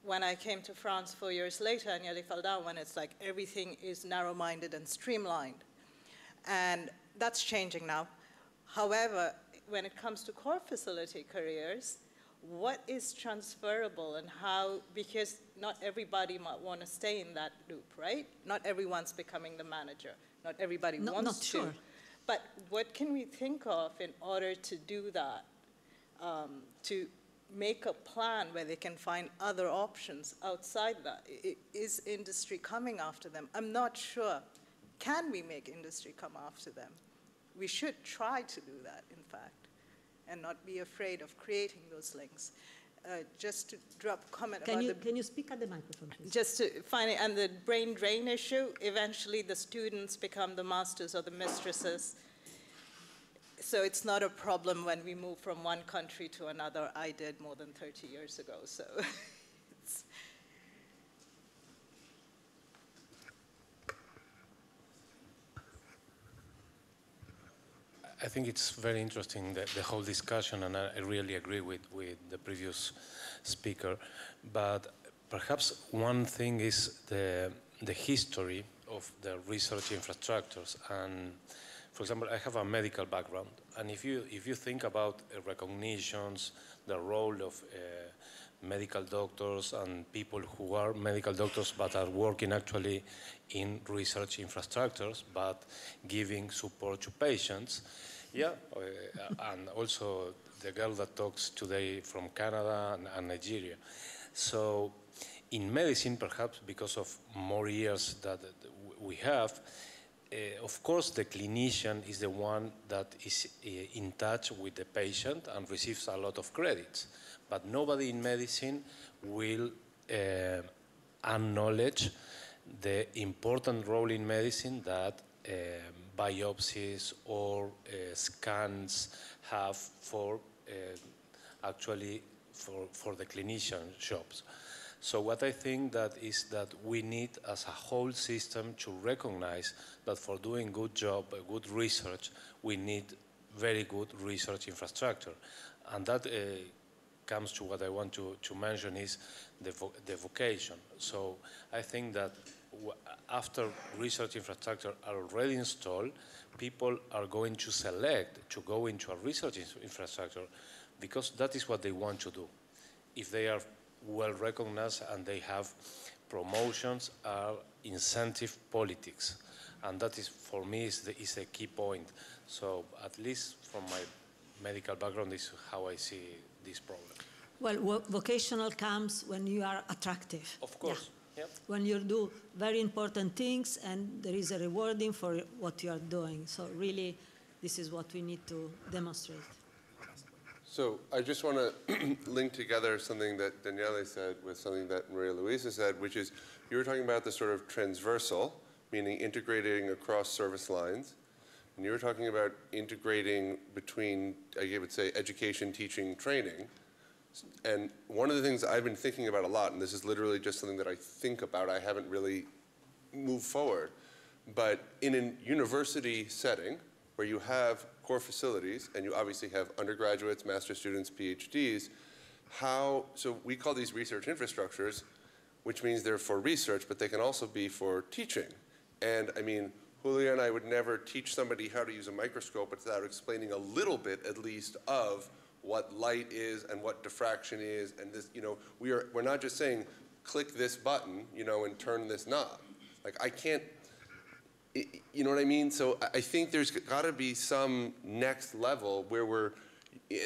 when I came to France 4 years later, I nearly fell down when it's like everything is narrow-minded and streamlined. And that's changing now. However, when it comes to core facility careers, what is transferable and how, because not everybody might want to stay in that loop, right? Not everyone's becoming the manager. Not everybody wants to. Sure. But what can we think of in order to do that, to make a plan where they can find other options outside that? Is industry coming after them? I'm not sure. Can we make industry come after them? We should try to do that, in fact, and not be afraid of creating those links. Just to drop a comment about Can you speak at the microphone, please? Just to finally, and the brain drain issue, eventually the students become the masters or the mistresses. So it's not a problem when we move from one country to another. I did more than 30 years ago, so it's... I think it's very interesting, the whole discussion, and I really agree with the previous speaker. But perhaps one thing is the history of the research infrastructures. And for example, I have a medical background, and if you think about recognitions, the role of medical doctors and people who are medical doctors but are working actually in research infrastructures but giving support to patients. And also the girl that talks today from Canada and Nigeria. So in medicine, perhaps because of more years that we have, of course the clinician is the one that is in touch with the patient and receives a lot of credits. But nobody in medicine will acknowledge the important role in medicine that biopsies or scans have for actually for the clinician jobs. So what I think that is that we need as a whole system to recognize that for doing good job, good research, we need very good research infrastructure. And that comes to what I want to mention is the vocation. So I think that after research infrastructure are already installed, people are going to select to go into a research infrastructure because that is what they want to do. If they are well recognized and they have promotions, are incentive politics. And that is, for me, is a key point. So at least from my medical background, this is how I see this problem. Well, vocational comes when you are attractive. Of course. Yeah. Yep. When you do very important things and there is a rewarding for what you are doing. So really, this is what we need to demonstrate. So I just want to link together something that Daniele said with something that Marialuisa said, which is you were talking about the sort of transversal, meaning integrating across service lines. And you were talking about integrating between, I would say, education, teaching, training. And one of the things I've been thinking about a lot, and this is literally just something that I think about, I haven't really moved forward, but in a university setting where you have core facilities and you obviously have undergraduates, master's students, PhDs, so we call these research infrastructures, which means they're for research, but they can also be for teaching. And I mean, Julia and I would never teach somebody how to use a microscope without explaining a little bit, at least, of what light is and what diffraction is, and this, we're not just saying, click this button, and turn this knob. Like, I can't, you know what I mean? So I think there's got to be some next level where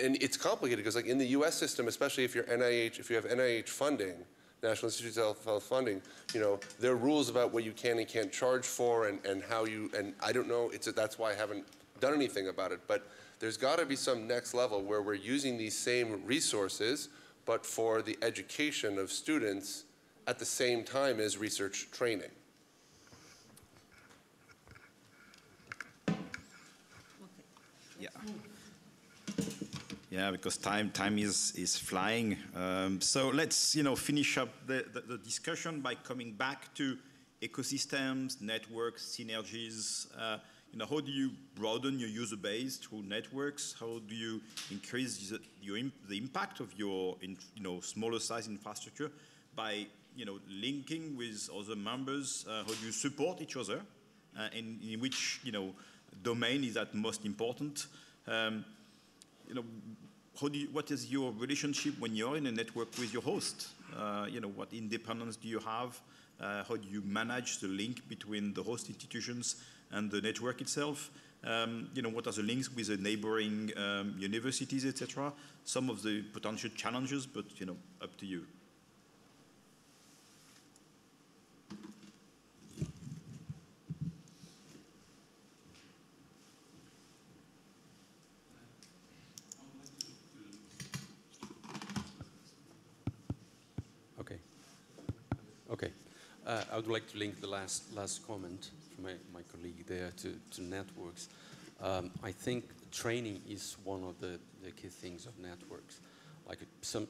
and it's complicated because, like, in the U.S. system, especially if you have NIH funding, National Institutes of Health funding, there are rules about what you can and can't charge for and how and I don't know, that's why I haven't done anything about it, but there's got to be some next level where we're using these same resources, but for the education of students at the same time as research training. Yeah. Yeah, because time is flying. So let's finish up the discussion by coming back to ecosystems, networks, synergies. How do you broaden your user base through networks? How do you increase the impact of your smaller size infrastructure by linking with other members? How do you support each other? And in which domain is that most important? What is your relationship when you're in a network with your host? What independence do you have? How do you manage the link between the host institutions and the network itself? What are the links with the neighboring universities, etc.? Some of the potential challenges, but up to you. Okay. I would like to link the last comment from my colleague there to networks. I think training is one of the key things of networks. Like some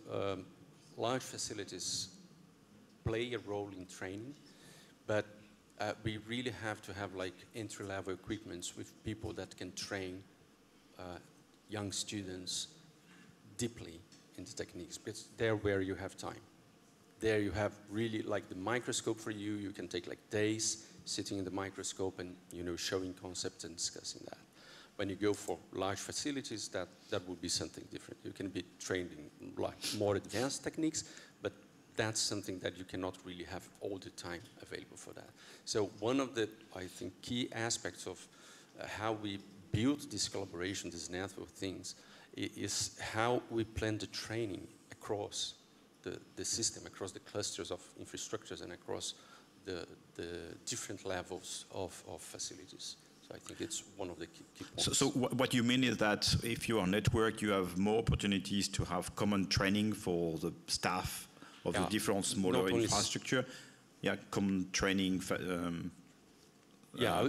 large facilities play a role in training, but we really have to have like entry-level equipments with people that can train young students deeply in the techniques. But there where you have time. There you have really like the microscope for you. You can take like days sitting in the microscope and showing concepts and discussing that. When you go for large facilities, that would be something different. You can be trained in like more advanced techniques, but that's something that you cannot really have all the time available for that. So one of the, I think, key aspects of how we build this collaboration, this network things, is how we plan the training across the system, across the clusters of infrastructures and across the different levels of facilities. So I think it's one of the key points. So what you mean is that if you are a network, you have more opportunities to have common training for the staff of the different smaller infrastructure. Yeah, common training,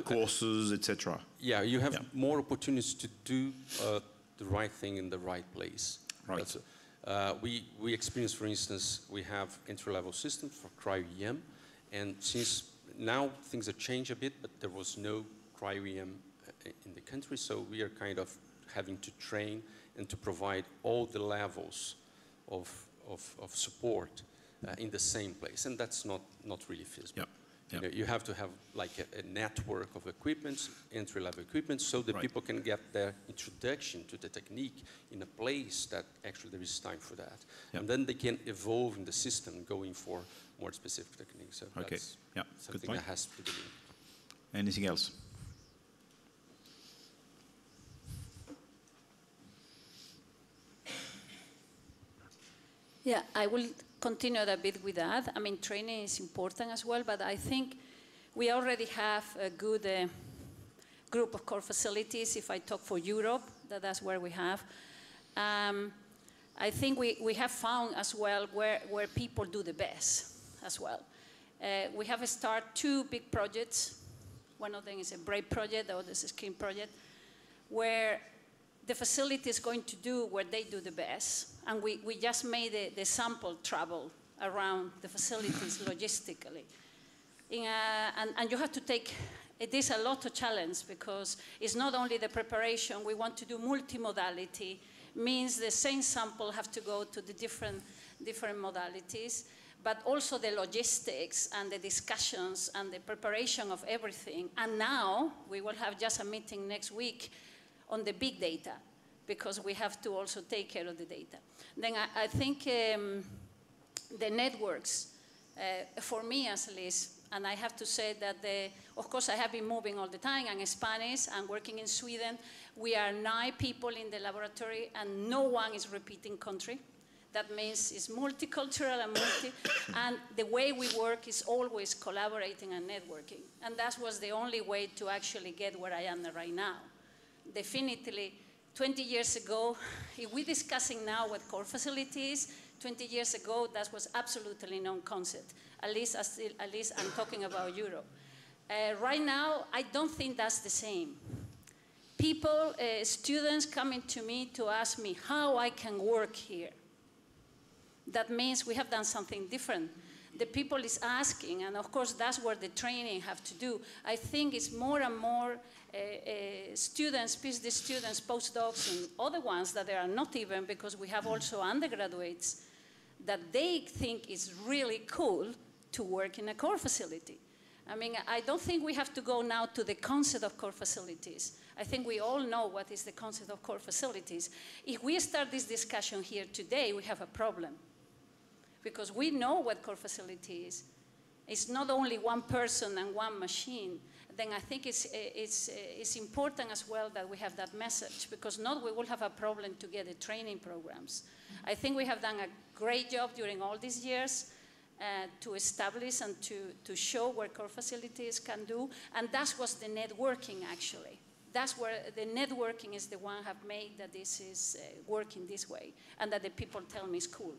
courses, etc. Yeah, you have more opportunities to do the right thing in the right place. Right. We experience, for instance, we have entry-level systems for cryo-EM, and since now things have changed a bit, but there was no cryo-EM in the country, so we are kind of having to train and to provide all the levels of support in the same place, and that's not really feasible. Yeah. You have to have like a network of equipment, entry-level equipment, so that people can get their introduction to the technique in a place that actually there is time for that. And then they can evolve in the system going for more specific techniques. So that's something that has to be done. Anything else? Yeah, I will continue a bit with that. I mean, training is important as well, but I think we already have a good group of core facilities. If I talk for Europe, that's where we have. I think we have found as well where people do the best as well. We have started 2 big projects. One of them is a BRAVE project, the other is a SCREEN project, where the facility is going to do where they do the best. And we just made the sample travel around the facilities logistically. And you have to take, it is a lot of challenge because it's not only the preparation, we want to do multimodality, means the same sample have to go to the different modalities, but also the logistics and the discussions and the preparation of everything. And now we will have just a meeting next week on the big data, because we have to also take care of the data. Then I think the networks, for me at least, and I have to say that, of course, I have been moving all the time. I'm Spanish, I'm working in Sweden. We are 9 people in the laboratory, and no one is repeating country. That means it's multicultural and and the way we work is always collaborating and networking. And that was the only way to actually get where I am right now. Definitely, 20 years ago, if we're discussing now what core facilities, 20 years ago, that was absolutely non-concept. At least I'm talking about Europe. Right now, I don't think that's the same. People, students coming to me to ask me how I can work here. That means we have done something different. The people is asking, and of course that's where the training have to do. I think it's more and more students, PhD students, postdocs, and other ones that they are not even, because we have also undergraduates, that they think it's really cool to work in a core facility. I mean, I don't think we have to go now to the concept of core facilities. I think we all know what is the concept of core facilities. If we start this discussion here today, we have a problem. Because we know what core facility is. It's not only one person and one machine. Then I think it's important as well that we have that message, because not we will have a problem to get the training programs. I think we have done a great job during all these years to establish and to show what core facilities can do, and that was the networking actually. That's where the networking is the one have made that this is working this way, and that the people tell me is cool.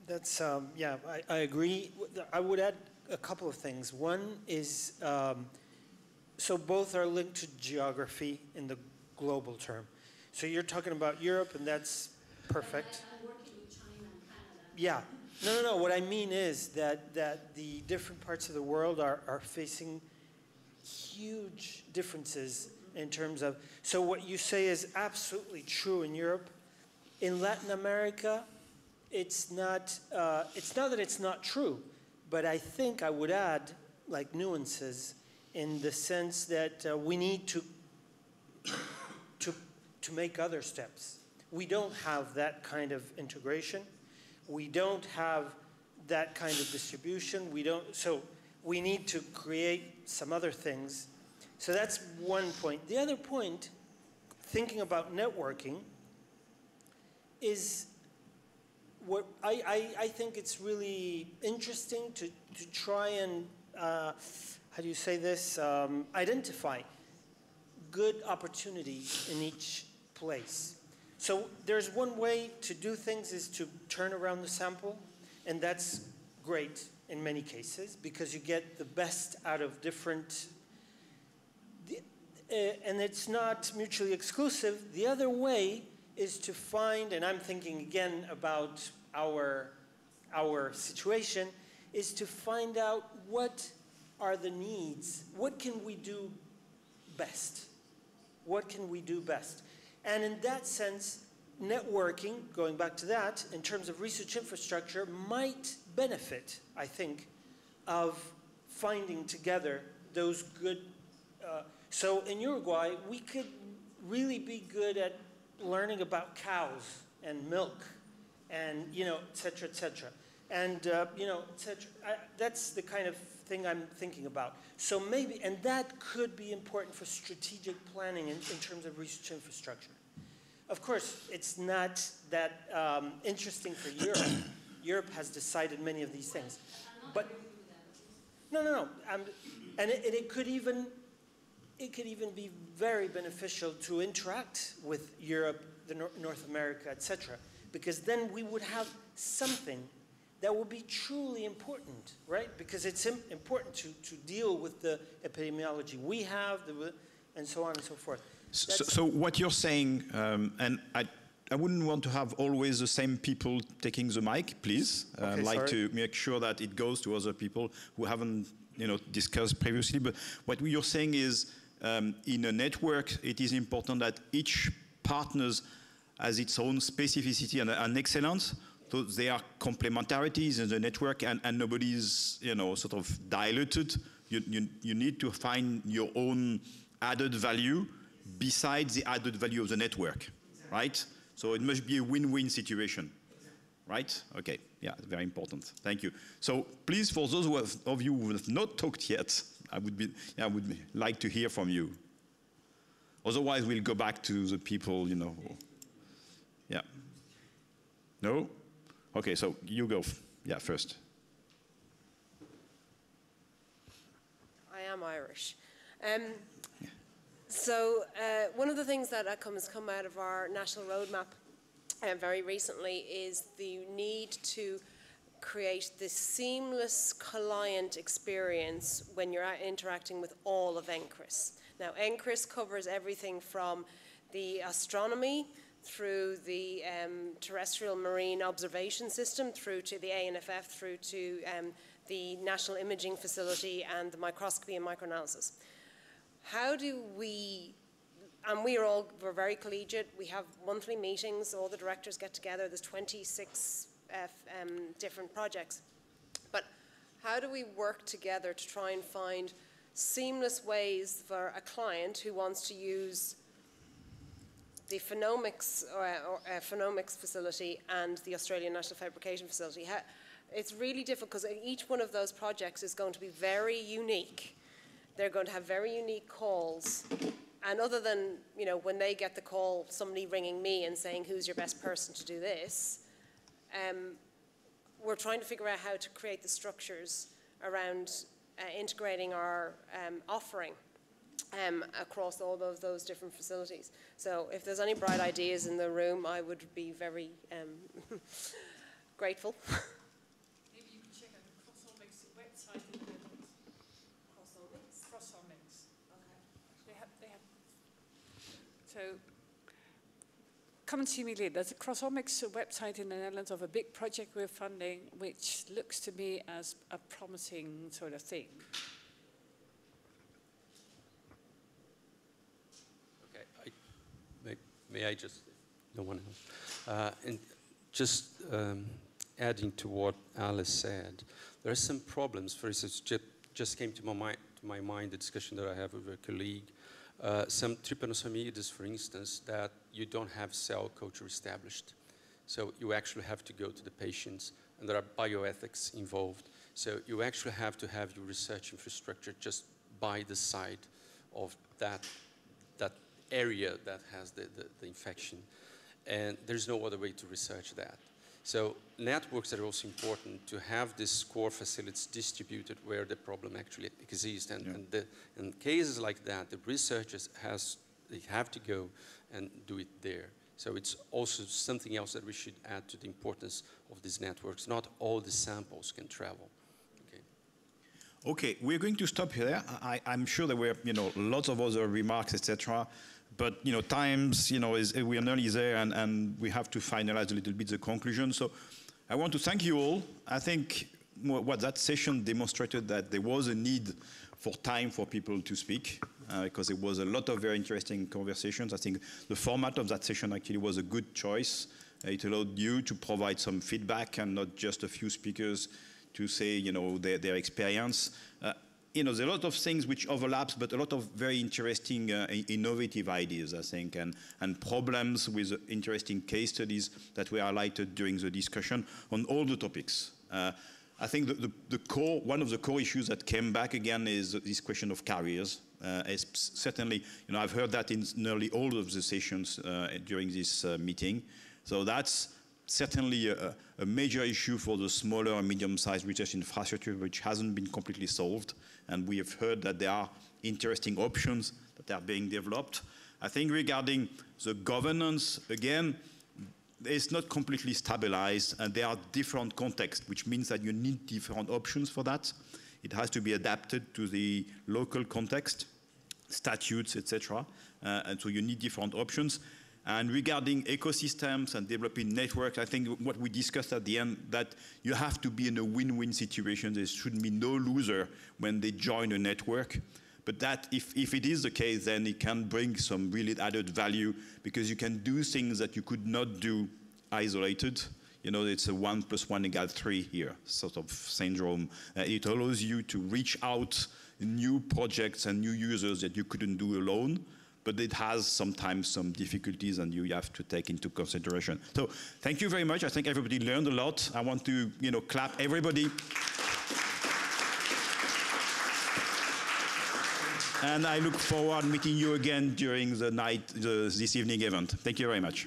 That's, yeah, I agree. I would add a couple of things. One is, so both are linked to geography in the global term. So you're talking about Europe, and that's perfect. I'm working with China and Canada. Yeah. No. What I mean is that the different parts of the world are facing huge differences in terms of, so what you say is absolutely true in Europe. In Latin America, it's not that it's not true, but I think I would add like nuances in the sense that we need to make other steps. We don't have that kind of integration. We don't have that kind of distribution. So we need to create some other things. So that's one point. The other point, thinking about networking, is what I think it's really interesting to try and, how do you say this, identify good opportunities in each place. So there's one way to do things is to turn around the sample, and that's great in many cases because you get the best out of different, and it's not mutually exclusive. The other way is to find, and I'm thinking again about our situation, is to find out what are the needs, what can we do best? What can we do best? And in that sense, networking, going back to that, in terms of research infrastructure, might benefit, I think, of finding together those good, so in Uruguay, we could really be good at learning about cows and milk and, you know, et cetera, et cetera. and you know, etc. That's the kind of thing I'm thinking about. So maybe, and that could be important for strategic planning in terms of research infrastructure. Of course, it's not that interesting for Europe. Europe has decided many of these things, but no. And it could even be very beneficial to interact with Europe, North America, etc. Because then we would have something that will be truly important, right? Because it's important to deal with the epidemiology we have, and so on and so forth. So what you're saying, and I wouldn't want to have always the same people taking the mic, please. I'd like to make sure that it goes to other people who haven't, you know, discussed previously. But what you're saying is, in a network, it is important that each partner has its own specificity and excellence. So there are complementarities in the network, and nobody's, you know, sort of diluted. You need to find your own added value besides the added value of the network, right? So it must be a win-win situation, right? Okay, yeah, very important. Thank you. So please, for those of you who have not talked yet, I would like to hear from you. Otherwise, we'll go back to the people, you know. Yeah. No? Okay, so you go, yeah, first. I am Irish. So one of the things that has come out of our national roadmap very recently is the need to create this seamless client experience when you're interacting with all of NCRIS. Now, NCRIS covers everything from the astronomy through the terrestrial marine observation system, through to the ANFF, through to the National Imaging Facility and the microscopy and microanalysis. How do we, and we're very collegiate, we have monthly meetings, all the directors get together, there's 26 different projects. But how do we work together to try and find seamless ways for a client who wants to use the phenomics phenomics facility and the Australian National Fabrication Facility? It's really difficult because each one of those projects is going to be very unique. They're going to have very unique calls. And other than, you know, when they get the call, somebody ringing me and saying, who's your best person to do this? We're trying to figure out how to create the structures around integrating our offering across all of those different facilities. So if there's any bright ideas in the room, I would be very grateful. Maybe you can check out the CrossOmics website in the Netherlands. CrossOmics. Okay. They have. So come and see me later. There's a CrossOmics website in the Netherlands of a big project we're funding, which looks to me as a promising sort of thing. May I just, no one else. And just adding to what Alice said, there are some problems. For instance, just came to my mind the discussion that I have with a colleague. Some trypanosomides, for instance, that you don't have cell culture established. So you actually have to go to the patients, and there are bioethics involved. So you actually have to have your research infrastructure just by the side of that area that has the infection. And there's no other way to research that. So networks are also important to have these core facilities distributed where the problem actually exists. And in cases like that, the researchers they have to go and do it there. So it's also something else that we should add to the importance of these networks. Not all the samples can travel. Okay, we're going to stop here. I'm sure there were, you know, lots of other remarks, etc. But, you know, times, you know, we are nearly there, and we have to finalize a little bit the conclusion. So I want to thank you all. I think what that session demonstrated that there was a need for time for people to speak, because there was a lot of very interesting conversations. I think the format of that session actually was a good choice. It allowed you to provide some feedback and not just a few speakers to say, you know, their experience. You know, there are a lot of things which overlaps, but a lot of very interesting, innovative ideas, I think, and problems with interesting case studies that were highlighted during the discussion on all the topics. I think one of the core issues that came back again is this question of careers. Certainly, I've heard that in nearly all of the sessions during this meeting. So that's certainly a major issue for the smaller and medium-sized research infrastructure, which hasn't been completely solved. And we have heard that there are interesting options that are being developed. I think regarding the governance, again, it's not completely stabilized, and there are different contexts, which means that you need different options for that. It has to be adapted to the local context, statutes, etc. And so you need different options. And regarding ecosystems and developing networks, I think what we discussed at the end, that you have to be in a win-win situation. There shouldn't be no loser when they join a network. But that, if it is the case, then it can bring some really added value, because you can do things that you could not do isolated. It's a 1 + 1 = 3 here, sort of syndrome. It allows you to reach out new projects and new users that you couldn't do alone, but it has sometimes some difficulties, and you have to take into consideration. So thank you very much. I think everybody learned a lot. I want to, clap everybody. And I look forward to meeting you again during the night, this evening event. Thank you very much.